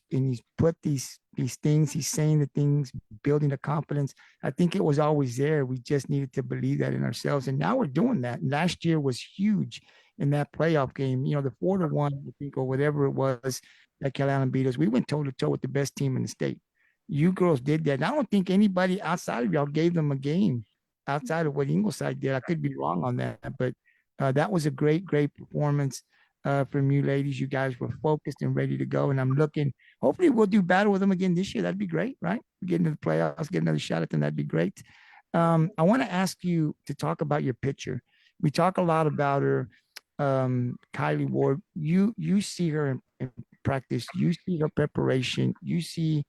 put these things, he's saying the things, building the confidence. I think it was always there. We just needed to believe that in ourselves, and now we're doing that. Last year was huge in that playoff game. The 4-1, I think, or whatever it was that Callahan beat us. We went toe to toe with the best team in the state. You girls did that. And I don't think anybody outside of y'all gave them a game outside of what Ingleside did. I could be wrong on that, but that was a great performance from you ladies. You guys were focused and ready to go. And I'm looking, hopefully we'll do battle with them again this year. That'd be great, right? Get into the playoffs, get another shot at them. That'd be great. I want to ask you to talk about your pitcher. We talk a lot about her, Kylie Ward. You see her in practice. You see her preparation. You see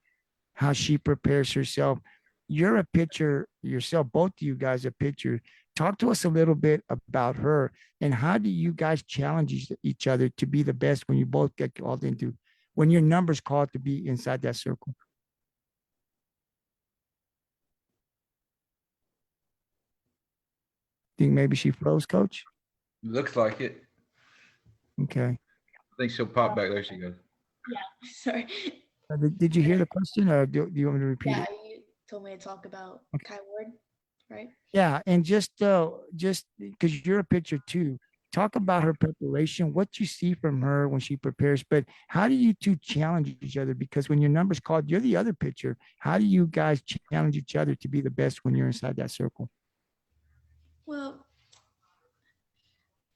how she prepares herself. You're a pitcher yourself. Both of you guys are pitchers. Talk to us a little bit about her and how do you guys challenge each other to be the best when you both get called into, when your number's called to be inside that circle? Think maybe she froze, Coach? Looks like it. Okay. I think she'll pop back. There she goes. Yeah, sorry. Did you hear the question, or do you want me to repeat Yeah, it? you told me to talk about Okay. Kai Ward, right? Yeah, and just because you're a pitcher too, talk about her preparation, what you see from her when she prepares. But how do you two challenge each other? Because when your number's called, you're the other pitcher. How do you guys challenge each other to be the best when you're inside that circle? Well,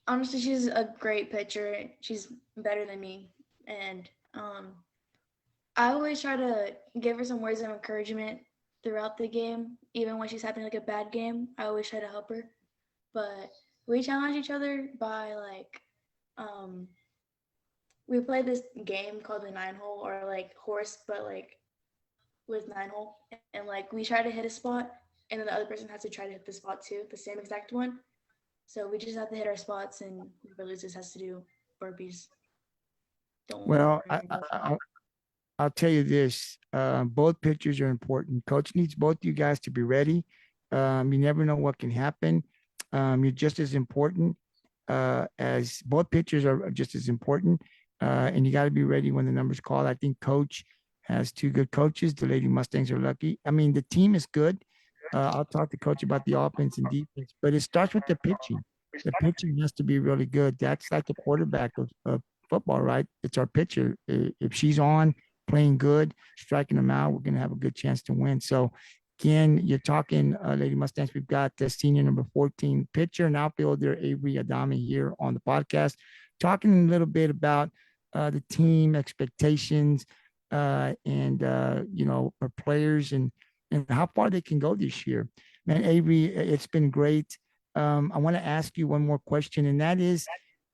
honestly, she's a great pitcher. She's better than me, and I always try to give her some words of encouragement throughout the game, even when she's having like a bad game. I always try to help her, but we challenge each other by like, um, we play this game called the 9 hole or like horse, but like with 9 hole, and like we try to hit a spot, and then the other person has to try to hit the spot too, the same exact one. So we just have to hit our spots, and whoever loses has to do burpees. Don't Well, worry about I'll tell you this: both pitchers are important. Coach needs both you guys to be ready. You never know what can happen. You're just as important as both pitchers are just as important, and you got to be ready when the numbers call. I think Coach has two good coaches. The Lady Mustangs are lucky. I mean, the team is good. I'll talk to Coach about the offense and defense, but it starts with the pitching. The pitching has to be really good. That's like the quarterback of football, right? It's our pitcher. If she's on, playing good, striking them out, we're going to have a good chance to win. So, again, you're talking, Lady Mustangs. We've got the senior number 14 pitcher and outfielder Avery Adame here on the podcast, talking a little bit about the team expectations and our players and how far they can go this year. Man, Avery, it's been great. I want to ask you one more question, and that is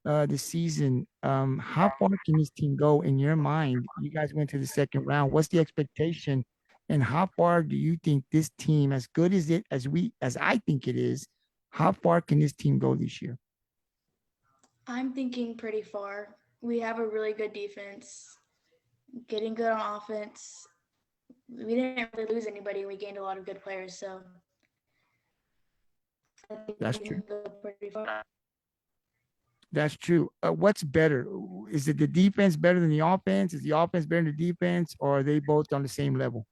the season. How far can this team go in your mind? You guys went to the second round. What's the expectation, and how far do you think this team, as good as it as I think it is, how far can this team go this year? I'm thinking pretty far. We have a really good defense, getting good on offense. We didn't really lose anybody. We gained a lot of good players, so I think That's we true. can go pretty far. That's true. What's better? Is it the defense better than the offense? Is the offense better than the defense, or are they both on the same level?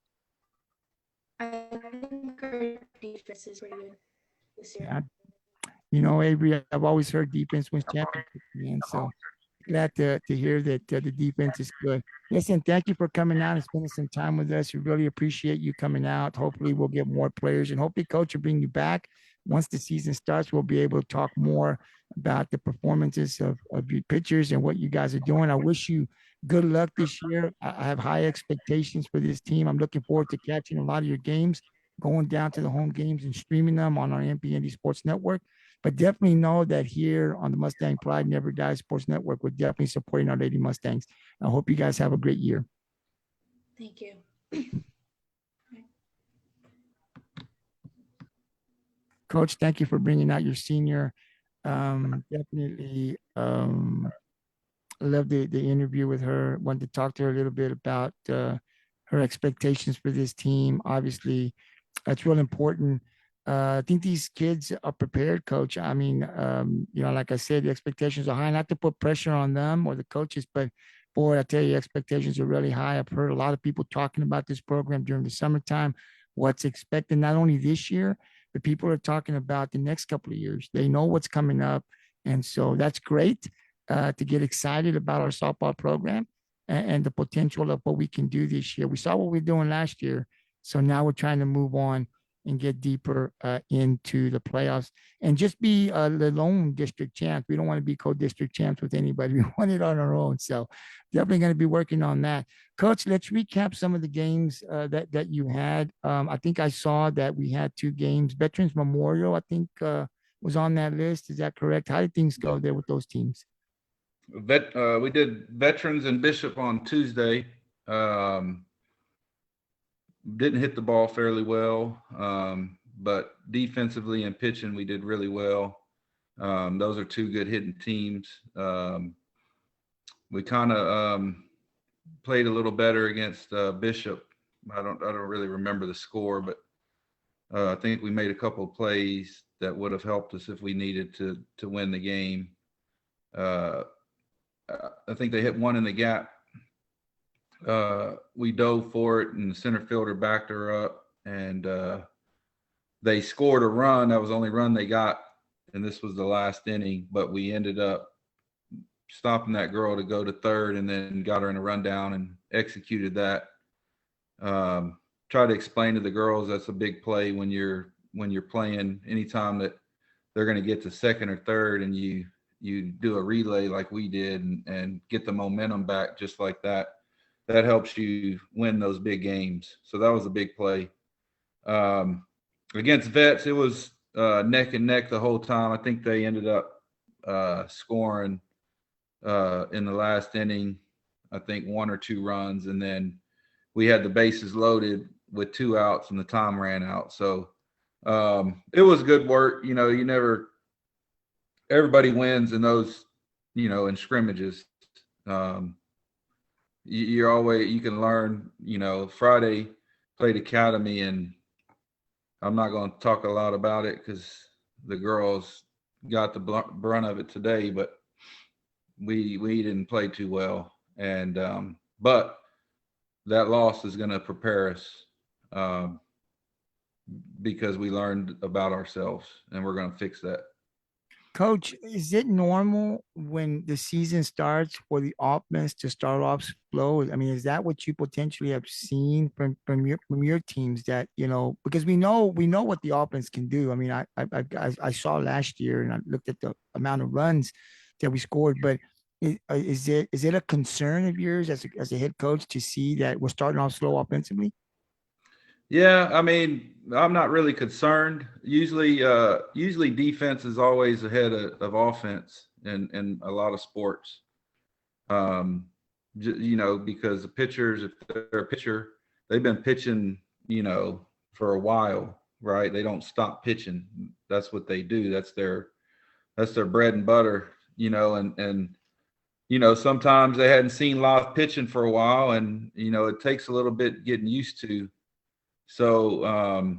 I think our defense is pretty good this year. Yeah. Avery, I've always heard defense wins championships, man. So glad to hear that the defense is good. Listen, thank you for coming out and spending some time with us. We really appreciate you coming out. Hopefully, we'll get more players, and hopefully, Coach will bring you back. Once the season starts, we'll be able to talk more about the performances of your pitchers and what you guys are doing. I wish you good luck this year. I have high expectations for this team. I'm looking forward to catching a lot of your games, going down to the home games and streaming them on our MPND Sports Network. But definitely know that here on the Mustang Pride Never Dies Sports Network, we're definitely supporting our Lady Mustangs. I hope you guys have a great year. Thank you. Coach, thank you for bringing out your senior. Definitely loved the interview with her. Wanted to talk to her a little bit about her expectations for this team. Obviously, that's real important. I think these kids are prepared, Coach. I mean, like I said, the expectations are high. Not to put pressure on them or the coaches, but boy, I tell you, expectations are really high. I've heard a lot of people talking about this program during the summertime, what's expected not only this year, but people are talking about the next couple of years. They know what's coming up, and so that's great to get excited about our softball program and the potential of what we can do this year. We saw what we were doing last year, so now we're trying to move on and get deeper into the playoffs and just be the lone district champs. We don't want to be co-district champs with anybody. We want it on our own. So definitely going to be working on that. Coach, let's recap some of the games that you had. I think I saw that we had 2 games. Veterans Memorial, I think, was on that list. Is that correct? How did things go there with those teams? We did Veterans and Bishop on Tuesday. Didn't hit the ball fairly well, but defensively and pitching, we did really well. Those are 2 good hitting teams. We kind of played a little better against Bishop. I don't really remember the score, but I think we made a couple of plays that would have helped us if we needed to win the game. I think they hit one in the gap. We dove for it, and the center fielder backed her up, and they scored a run. That was the only run they got, and this was the last inning. But we ended up stopping that girl to go to third, and then got her in a rundown and executed that. Try to explain to the girls that's a big play when you're playing. Anytime that they're going to get to second or third, and you do a relay like we did and get the momentum back just like that, that helps you win those big games. So that was a big play. Against Vets, it was neck and neck the whole time. I think they ended up scoring in the last inning, I think 1 or 2 runs, and then we had the bases loaded with 2 outs and the time ran out. So it was good work. Everybody wins in those, in scrimmages. You can learn, Friday played Academy, and I'm not going to talk a lot about it because the girls got the brunt of it today, but we didn't play too well. And, but that loss is going to prepare us because we learned about ourselves, and we're going to fix that. Coach, is it normal when the season starts for the offense to start off slow? I mean, is that what you potentially have seen from your teams that, because we know what the offense can do. I mean, I saw last year and I looked at the amount of runs that we scored, but is it a concern of yours as a head coach to see that we're starting off slow offensively? Yeah, I mean, I'm not really concerned. Usually defense is always ahead of offense in a lot of sports. Because the pitchers, if they're a pitcher, they've been pitching, for a while, right? They don't stop pitching. That's what they do. That's their bread and butter, and sometimes they hadn't seen live pitching for a while, and it takes a little bit getting used to. So,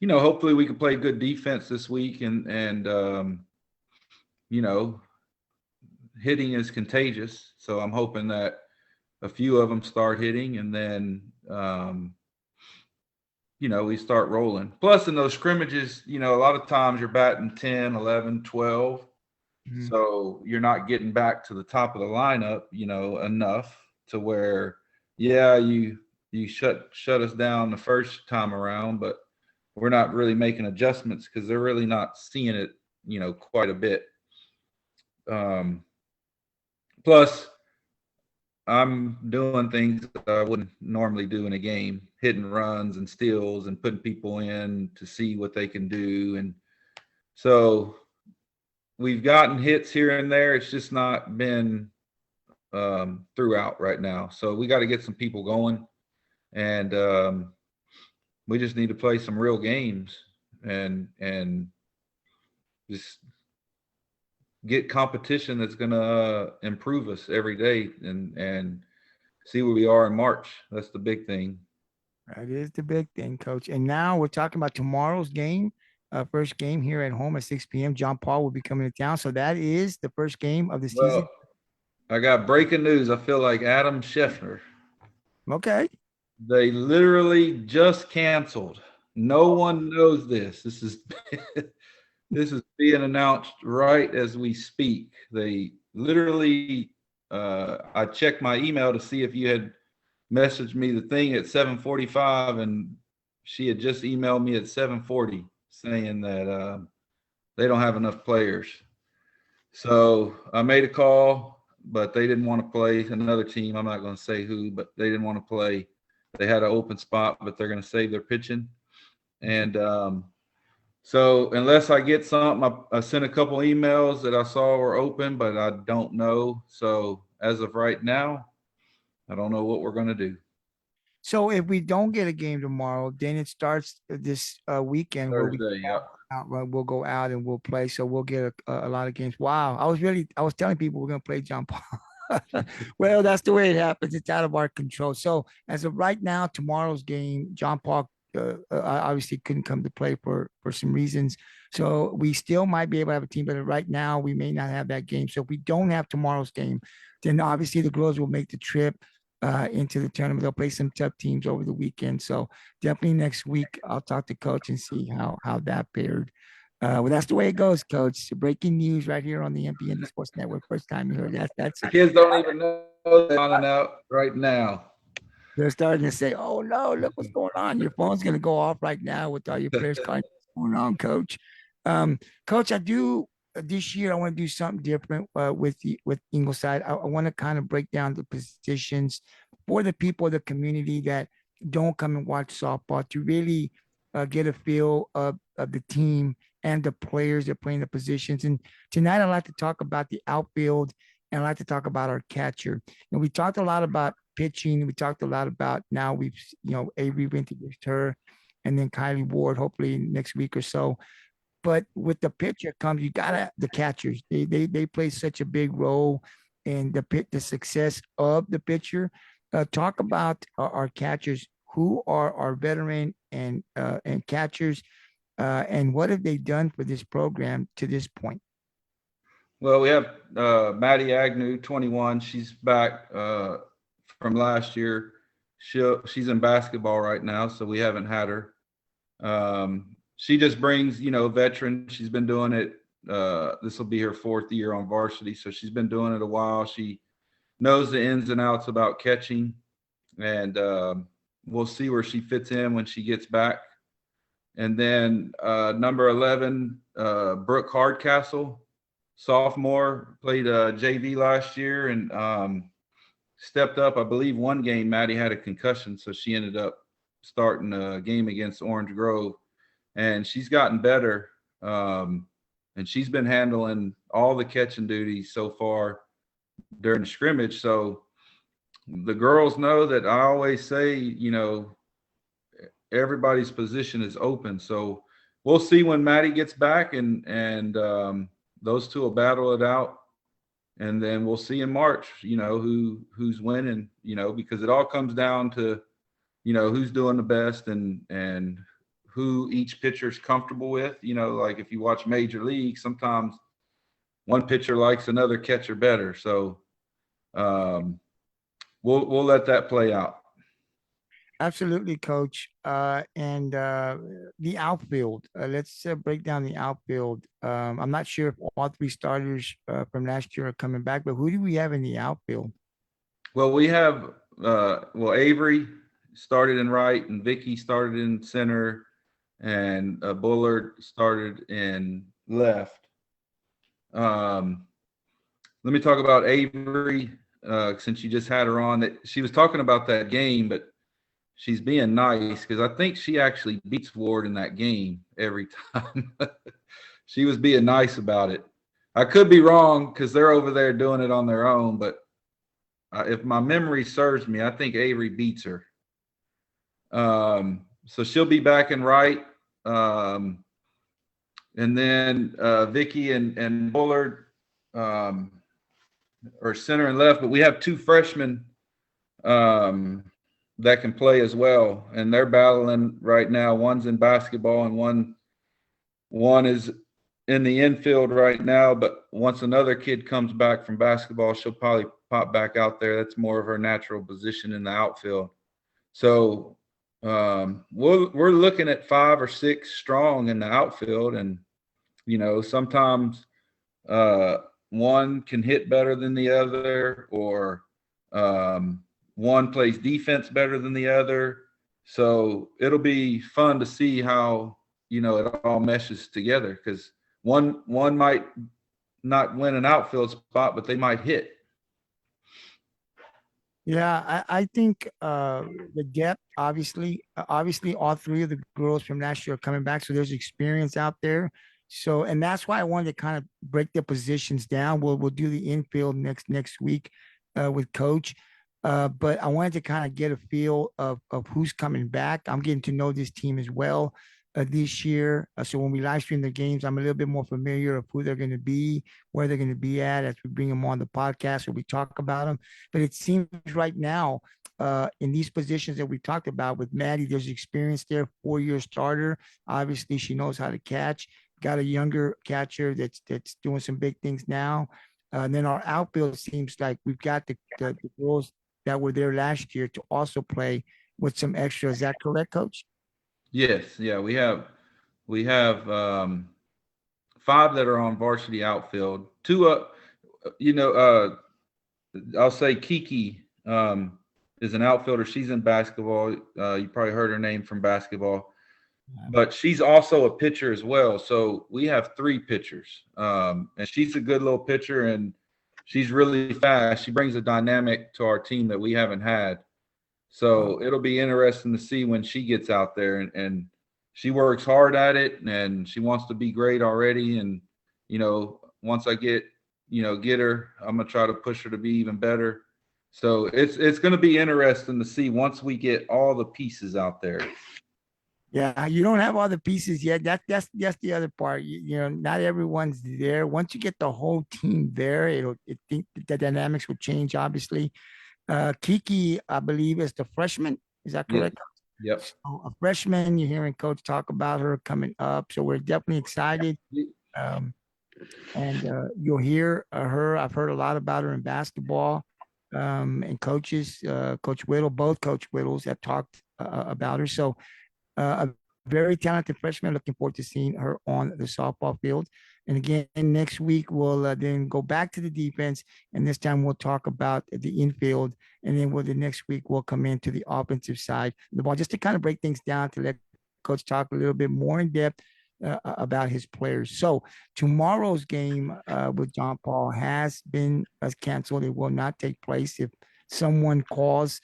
hopefully we can play good defense this week, and hitting is contagious. So I'm hoping that a few of them start hitting, and then, we start rolling. Plus in those scrimmages, a lot of times you're batting 10, 11, 12. Mm-hmm. So you're not getting back to the top of the lineup, enough to where, you shut us down the first time around, but we're not really making adjustments because they're really not seeing it, quite a bit. Plus, I'm doing things that I wouldn't normally do in a game, hitting runs and steals and putting people in to see what they can do. And so we've gotten hits here and there. It's just not been throughout right now. So we got to get some people going. And we just need to play some real games and just get competition that's going to improve us every day and see where we are in March. That's the big thing. That is the big thing, Coach. And now we're talking about tomorrow's game, first game here at home at 6 p.m. John Paul will be coming to town. So that is the first game of the season. Well, I got breaking news. I feel like Adam Scheffler. Okay. They literally just canceled. No one knows this. This is being announced right as we speak. They literally, I checked my email to see if you had messaged me the thing at 7:45, and she had just emailed me at 7:40 saying that they don't have enough players. So I made a call, but they didn't want to play another team. I'm not going to say who, but they didn't want to play. They had an open spot, but they're going to save their pitching. And so unless I get something, I sent a couple emails that I saw were open, but I don't know. So as of right now, I don't know what we're going to do. So if we don't get a game tomorrow, then it starts this weekend Thursday, where we'll go out and we'll play. So we'll get a lot of games. Wow. I was telling people we're going to play John Paul. Well, that's the way it happens. It's out of our control. So as of right now, tomorrow's game, John Paul obviously couldn't come to play for some reasons. So we still might be able to have a team, but right now we may not have that game. So if we don't have tomorrow's game, then obviously the girls will make the trip into the tournament. They'll play some tough teams over the weekend. So definitely next week I'll talk to coach and see how that paired. Well, that's the way it goes, coach. Breaking news right here on the MPND Sports Network. First time you heard that. That's The kids don't even know they're on and out right now. they're starting to say, "Oh no, look what's going on! Your phone's going to go off right now with all your players calling. What's going on, coach?" Coach, I do this year. I want to do something different with Ingleside. I want to kind of break down the positions for the people of the community that don't come and watch softball to really get a feel of the team and the players that play in the positions. And tonight, I'd like to talk about the outfield and I'd like to talk about our catcher. And we talked a lot about pitching. We talked a lot about now Avery introduced her and then Kylie Ward, hopefully next week or so. But with the pitcher comes, you gotta the catchers. They play such a big role in the success of the pitcher. Talk about our catchers. Who are our veteran and catchers, and what have they done for this program to this point? Well, we have Maddie Agnew, 21. She's back from last year. She's in basketball right now, so we haven't had her. She just brings, veteran. She's been doing it. This will be her 4th year on varsity, so she's been doing it a while. She knows the ins and outs about catching, and we'll see where she fits in when she gets back. And then number 11, Brooke Hardcastle, sophomore, played JV last year and stepped up. I believe one game Maddie had a concussion, so she ended up starting a game against Orange Grove, and she's gotten better. And she's been handling all the catching duties so far during the scrimmage. So the girls know that I always say, everybody's position is open. So we'll see when Maddie gets back, and those two will battle it out. And then we'll see in March, who's winning, because it all comes down to, who's doing the best and who each pitcher's comfortable with. Like if you watch Major League, sometimes one pitcher likes another catcher better. So we'll let that play out. Absolutely, coach. And the outfield. Let's break down the outfield. I'm not sure if all 3 starters from last year are coming back, but who do we have in the outfield? Well, we have Avery started in right, and Vicky started in center, and Bullard started in left. Let me talk about Avery since you just had her on. That she was talking about that game, but she's being nice because I think she actually beats Ward in that game every time. She was being nice about it. I could be wrong because they're over there doing it on their own, but if my memory serves me, I think Avery beats her. So she'll be back in right. And then Vicky and Bullard are center and left, but we have 2 freshmen that can play as well, and they're battling right now. One's in basketball and one is in the infield right now, but once another kid comes back from basketball, she'll probably pop back out there. That's more of her natural position in the outfield. So we're looking at 5 or 6 strong in the outfield, and sometimes one can hit better than the other, or one plays defense better than the other. So it'll be fun to see how, it all meshes together, because one might not win an outfield spot, but they might hit. Yeah, I think the depth, obviously, all 3 of the girls from last year are coming back, so there's experience out there. So, and that's why I wanted to kind of break the positions down. We'll do the infield next week with Coach. But I wanted to kind of get a feel of who's coming back. I'm getting to know this team as well this year. So when we live stream the games, I'm a little bit more familiar of who they're going to be, where they're going to be at as we bring them on the podcast or we talk about them. But it seems right now in these positions that we talked about with Maddie, there's experience there, 4-year starter. Obviously, she knows how to catch. got a younger catcher that's doing some big things now. And then our outfield seems like we've got the girls that were there last year to also play with some extra. Is that correct, Coach? Yes, yeah, we have 5 that are on varsity outfield. 2 you know, I'll say Kiki is an outfielder. She's in basketball. You probably heard her name from basketball, but she's also a pitcher as well. So we have 3 pitchers, and she's a good little pitcher, and she's really fast. She brings a dynamic to our team that we haven't had. So it'll be interesting to see when she gets out there, and she works hard at it, and she wants to be great already. And once I get her, I'm gonna try to push her to be even better. So it's gonna be interesting to see once we get all the pieces out there. Yeah, you don't have all the pieces yet. That's the other part. Not everyone's there. Once you get the whole team there, the dynamics will change, obviously. Kiki, I believe, is the freshman. Is that Yep. correct? Yep. So a freshman, you're hearing Coach talk about her coming up. So we're definitely excited. Um, and you'll hear her. I've heard a lot about her in basketball, and coaches, Coach Whittle, both Coach Whittles have talked about her. So a very talented freshman. Looking forward to seeing her on the softball field. And again, next week we'll then go back to the defense, and this time we'll talk about the infield, and then the next week we'll come into the offensive side of the ball, just to kind of break things down, to let Coach talk a little bit more in depth about his players. So tomorrow's game with John Paul has been canceled. It will not take place. If someone calls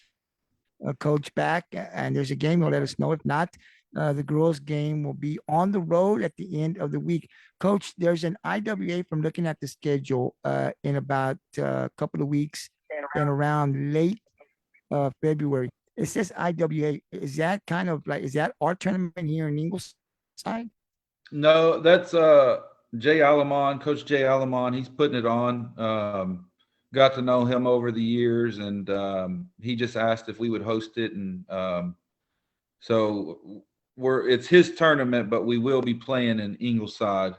a coach back and there's a game, he'll let us know. If not, the girls' game will be on the road at the end of the week. Coach, there's an IWA from looking at the schedule in about a couple of weeks and around late February. It says IWA. Is that kind of like, is that our tournament here in Ingleside? No, that's Jay Alamon, Coach Jay Alamon. He's putting it on. Got to know him over the years, and he just asked if we would host it, and so it's his tournament, but we will be playing in Ingleside.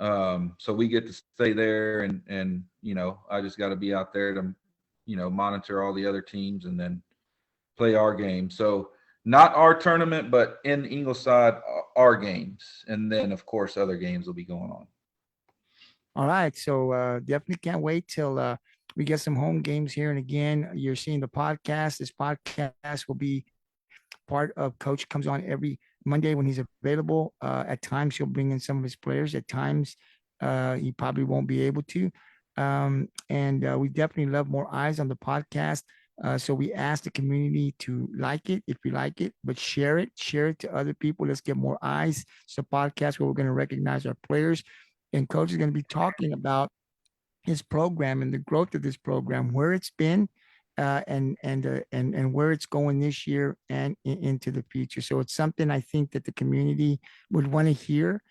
So we get to stay there, and I just got to be out there to monitor all the other teams and then play our game. So not our tournament, but in Ingleside, our games, and then of course other games will be going on. All right, so definitely can't wait till we get some home games here. And again, you're seeing the podcast. This podcast will be part of Coach comes on every Monday when he's available. At times he'll bring in some of his players. At times he probably won't be able to. And we definitely love more eyes on the podcast. So we ask the community to like it if you like it, but share it to other people. Let's get more eyes. It's a podcast where we're going to recognize our players, and Coach is going to be talking about his program and the growth of this program, where it's been, and where it's going this year and into the future. So it's something I think that the community would want to hear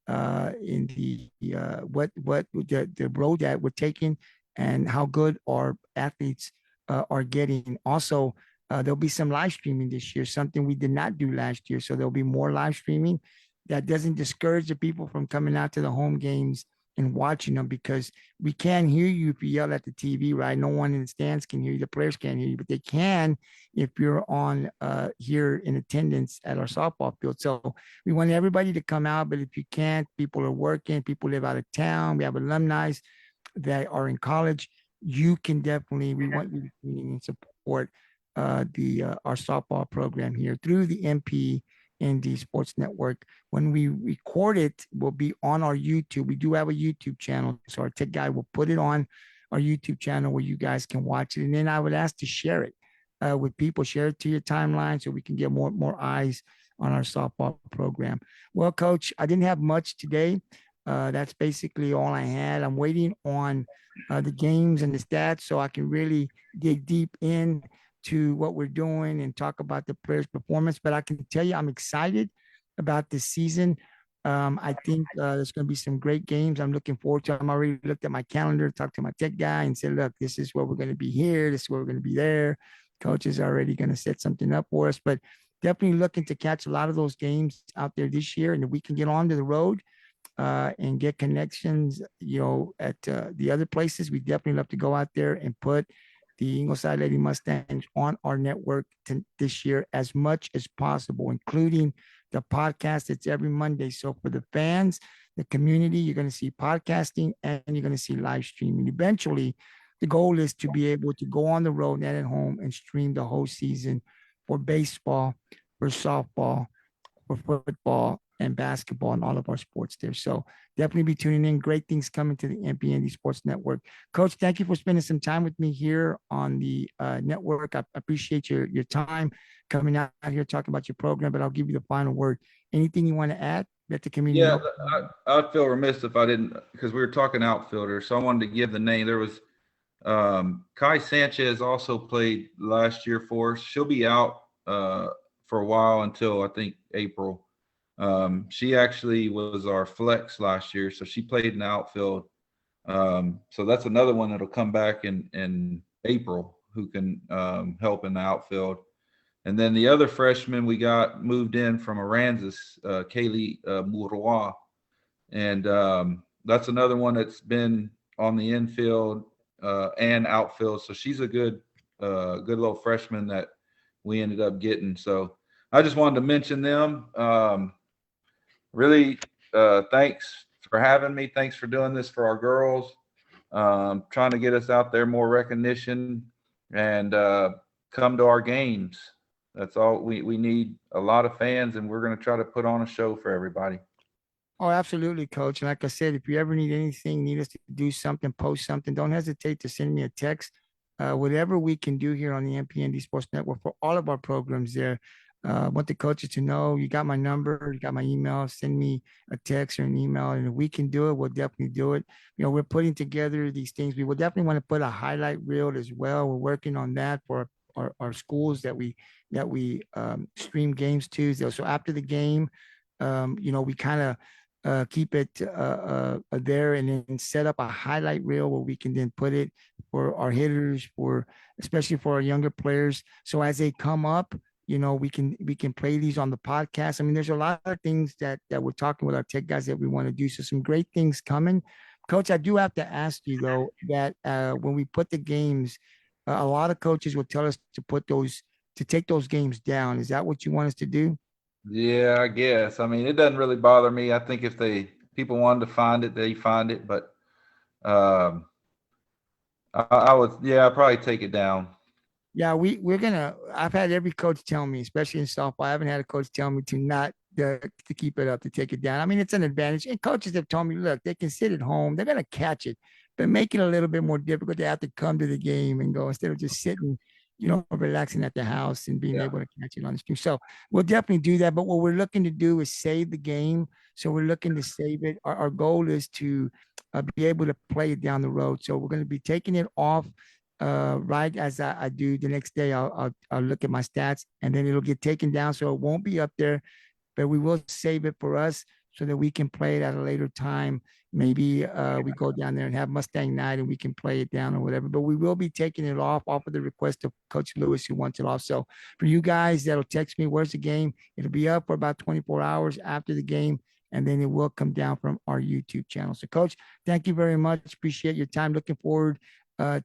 in the what the road that we're taking and how good our athletes are getting. Also, there'll be some live streaming this year, something we did not do last year. So there'll be more live streaming. That doesn't discourage the people from coming out to the home games and watching them, because we can't hear you if you yell at the TV, right? No one in the stands can hear you. The players can't hear you, but they can if you're on here in attendance at our softball field. So we want everybody to come out, but if you can't, people are working, people live out of town. We have alumni that are in college. You can definitely, we want you to tune in and support our softball program here through the MP and the Sports Network. When we record it, will be on our YouTube. We do have a YouTube channel, so our tech guy will put it on our YouTube channel where you guys can watch it. And then I would ask to share it with people. Share it to your timeline so we can get more eyes on our softball program. Well, Coach, I didn't have much today. That's basically all I had. I'm waiting on the games and the stats so I can really dig deep in to what we're doing and talk about the players' performance. But I can tell you, I'm excited about this season. I think there's going to be some great games. I'm looking forward to. I'm already looked at my calendar, talked to my tech guy, and said, "Look, this is where we're going to be here. This is where we're going to be there." Coach is already going to set something up for us. But definitely looking to catch a lot of those games out there this year, and if we can get on to the road, and get connections, at the other places, we definitely love to go out there and put the Ingleside Lady Mustangs on our network this year as much as possible, including the podcast. It's every Monday. So for the fans, the community, you're going to see podcasting and you're going to see live streaming. Eventually, the goal is to be able to go on the road and at home and stream the whole season for baseball, for softball, for football and basketball and all of our sports there. So definitely be tuning in. Great things coming to the MPND Sports Network. Coach, thank you for spending some time with me here on the network. I appreciate your time coming out here talking about your program, but I'll give you the final word. Anything you want to add that the community Yeah, knows? I'd feel remiss if I didn't, because we were talking outfielder, so I wanted to give the name. There was Kai Sanchez also played last year for us. She'll be out for a while until I think April. She actually was our flex last year, so she played in the outfield. So that's another one that'll come back in April who can help in the outfield. And then the other freshman we got moved in from Aransas, Kaylee Mourois. And that's another one that's been on the infield and outfield. So she's a good little freshman that we ended up getting. So I just wanted to mention them. Really, thanks for having me. Thanks for doing this for our girls. Trying to get us out there, more recognition, and come to our games. That's all we need. A lot of fans, and we're going to try to put on a show for everybody. Oh, absolutely, Coach. And like I said, if you ever need anything, need us to do something, post something, don't hesitate to send me a text. Whatever we can do here on the MPND Sports Network for all of our programs there. I want the coaches to know you got my number, you got my email. Send me a text or an email, and if we can do it, we'll definitely do it. We're putting together these things. We will definitely want to put a highlight reel as well. We're working on that for our schools that we stream games to. So after the game, we kind of keep it there and then set up a highlight reel where we can then put it for our hitters, especially for our younger players. So as they come up, we can play these on the podcast. I mean, there's a lot of things that we're talking with our tech guys that we want to do. So some great things coming. Coach, I do have to ask you though, that when we put the games, a lot of coaches will tell us to take those games down. Is that what you want us to do? Yeah, I guess. I mean, it doesn't really bother me. I think if people wanted to find it, they find it. But I I'd probably take it down. Yeah, I've had every coach tell me, especially in softball, I haven't had a coach tell me to not to keep it up, to take it down. I mean, it's an advantage. And coaches have told me, look, they can sit at home, they're gonna catch it, but make it a little bit more difficult. They have to come to the game and go instead of just sitting, relaxing at the house and being able to catch it on the stream. So we'll definitely do that. But what we're looking to do is save the game. So we're looking to save it. Our goal is to be able to play it down the road. So we're going to be taking it off right as I do the next day. I'll look at my stats and then it'll get taken down. So it won't be up there, but we will save it for us so that we can play it at a later time. Maybe we go down there and have Mustang night and we can play it down or whatever, but we will be taking it off of the request of Coach Lewis, who wants it off. So for you guys that'll text me, where's the game? It'll be up for about 24 hours after the game, and then it will come down from our YouTube channel. So Coach, thank you very much. Appreciate your time. Looking forward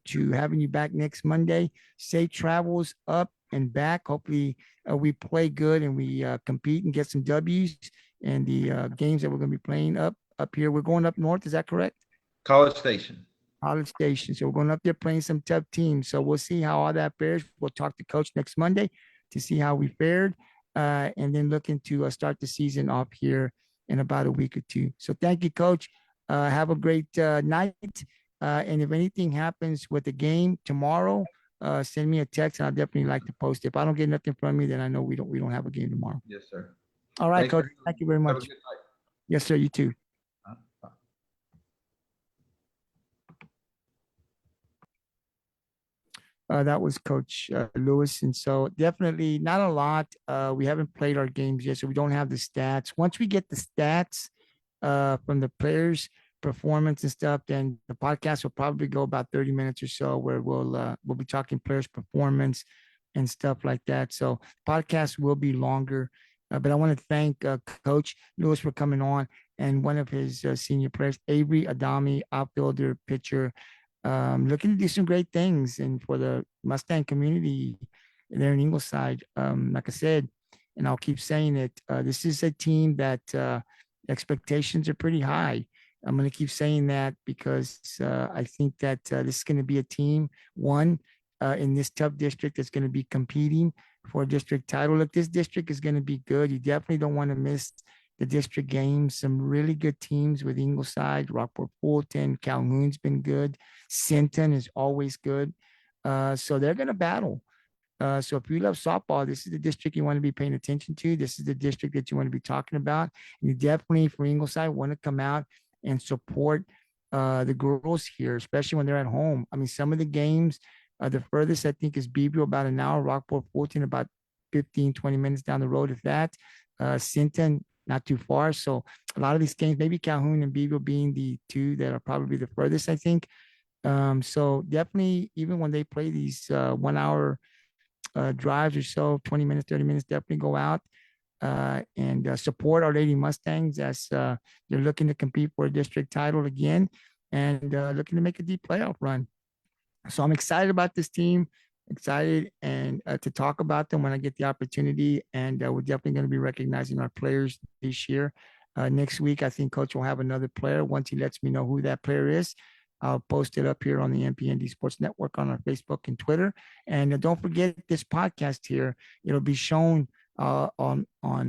to having you back next Monday. Safe travels up and back. Hopefully we play good and we compete and get some W's and the games that we're going to be playing up here. We're going up north. Is that correct? College Station. College Station. So we're going up there playing some tough teams. So we'll see how all that fares. We'll talk to Coach next Monday to see how we fared, and then looking to start the season off here in about a week or two. So thank you, Coach. Have a great night. And if anything happens with the game tomorrow, send me a text and I'll definitely like to post it. If I don't get nothing from you, then I know we don't have a game tomorrow. Yes, sir. All right, Thanks, Coach. Thank you very have a much. good night. Yes, sir. You too. That was Coach Lewis. And so definitely not a lot. We haven't played our games yet, so we don't have the stats. Once we get the stats from the players' performance and stuff, then the podcast will probably go about 30 minutes or so, where we'll be talking players' performance and stuff like that. So podcast will be longer. But I want to thank Coach Lewis for coming on. and one of his senior players, Avery, Adame, outfielder, pitcher, looking to do some great things. And for the Mustang community there in Ingleside, like I said, and I'll keep saying it, this is a team that expectations are pretty high. I'm going to keep saying that because I think that this is going to be a team, one, in this tough district that's going to be competing for a district title. Look, this district is going to be good. You definitely don't want to miss the district games. Some really good teams with Ingleside, Rockport Fulton, Calhoun's been good. Sinton is always good. So they're going to battle. So if you love softball, this is the district you want to be paying attention to. This is the district that you want to be talking about. And you definitely, for Ingleside, want to come out and support the girls here, especially when they're at home. I mean, some of the games, the furthest I think is Beeville, about an hour, Rockport Fulton, about 15, 20 minutes down the road, if that. Sinton, not too far. So a lot of these games, maybe Calhoun and Beeville being the two that are probably the furthest, I think. So definitely, even when they play these 1 hour drives or so, 20 minutes, 30 minutes, definitely go out and support our Lady Mustangs as they're looking to compete for a district title again and looking to make a deep playoff run. So I'm excited about this team, excited and to talk about them when I get the opportunity. And we're definitely going to be recognizing our players this year. Next week, I think Coach will have another player. Once he lets me know who that player is, I'll post it up here on the MPND Sports Network on our Facebook and Twitter. And don't forget this podcast here. It'll be shown on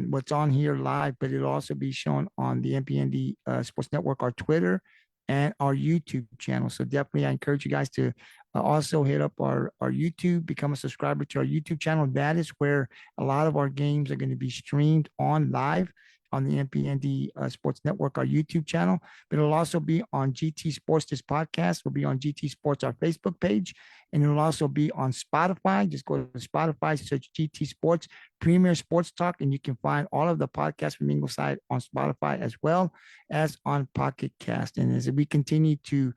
what's on here live, but it'll also be shown on the MPND Sports Network, our Twitter, and our YouTube channel. So definitely, I encourage you guys to also hit up our YouTube, become a subscriber to our YouTube channel. That is where a lot of our games are going to be streamed on live on the MPND Sports Network, our YouTube channel, but it'll also be on GT Sports. This podcast will be on GT Sports, our Facebook page, and it'll also be on Spotify. Just go to Spotify, search GT Sports, Premier Sports Talk, and you can find all of the podcasts from Ingleside on Spotify as well as on Pocket Cast. And as we continue to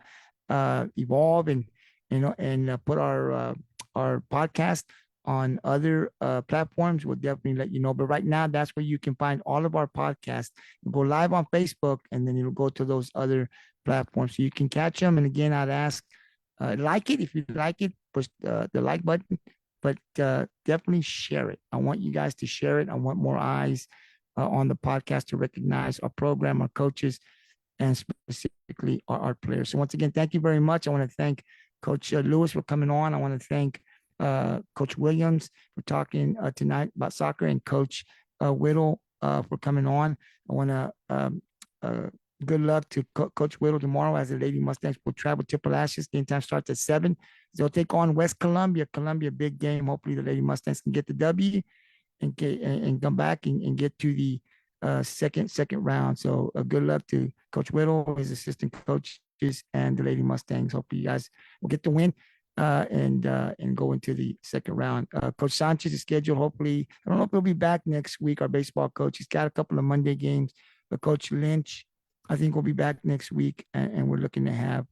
evolve and put our podcast on other platforms, we'll definitely let you know. But right now, that's where you can find all of our podcasts. We'll go live on Facebook, and then it'll go to those other platforms so you can catch them. And again, I'd ask, like it if you like it, push the like button, but definitely share it. I want you guys to share it. I want more eyes on the podcast to recognize our program, our coaches, and specifically our players. So once again, thank you very much. I want to thank Coach Lewis for coming on. I want to thank Coach Williams for talking tonight about soccer, and Coach Whittle for coming on. I want to good luck to Coach Whittle tomorrow as the Lady Mustangs will travel to Palacios. Game time starts at 7. They'll take on West Columbia. Columbia, big game. Hopefully the Lady Mustangs can get the W and come back and get to the second round. So good luck to Coach Whittle, his assistant coaches, and the Lady Mustangs. Hopefully you guys will get the win and go into the second round. Coach Sanchez is scheduled. Hopefully, I don't know if he'll be back next week. Our baseball coach, he's got a couple of Monday games, but Coach Lynch, I think, will be back next week, and we're looking to have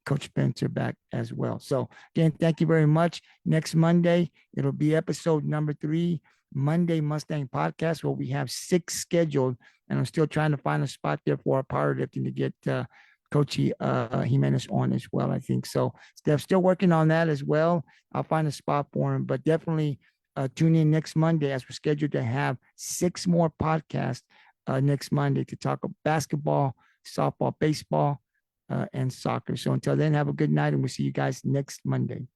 Coach Spencer back as well. So again, thank you very much. Next Monday, it'll be episode number 3, Monday Mustang podcast, where we have 6 scheduled, and I'm still trying to find a spot there for our powerlifting to get Coach Jimenez on as well, I think. So Steph's still working on that as well. I'll find a spot for him, but definitely tune in next Monday as we're scheduled to have 6 more podcasts next Monday to talk about basketball, softball, baseball, and soccer. So until then, have a good night, and we'll see you guys next Monday.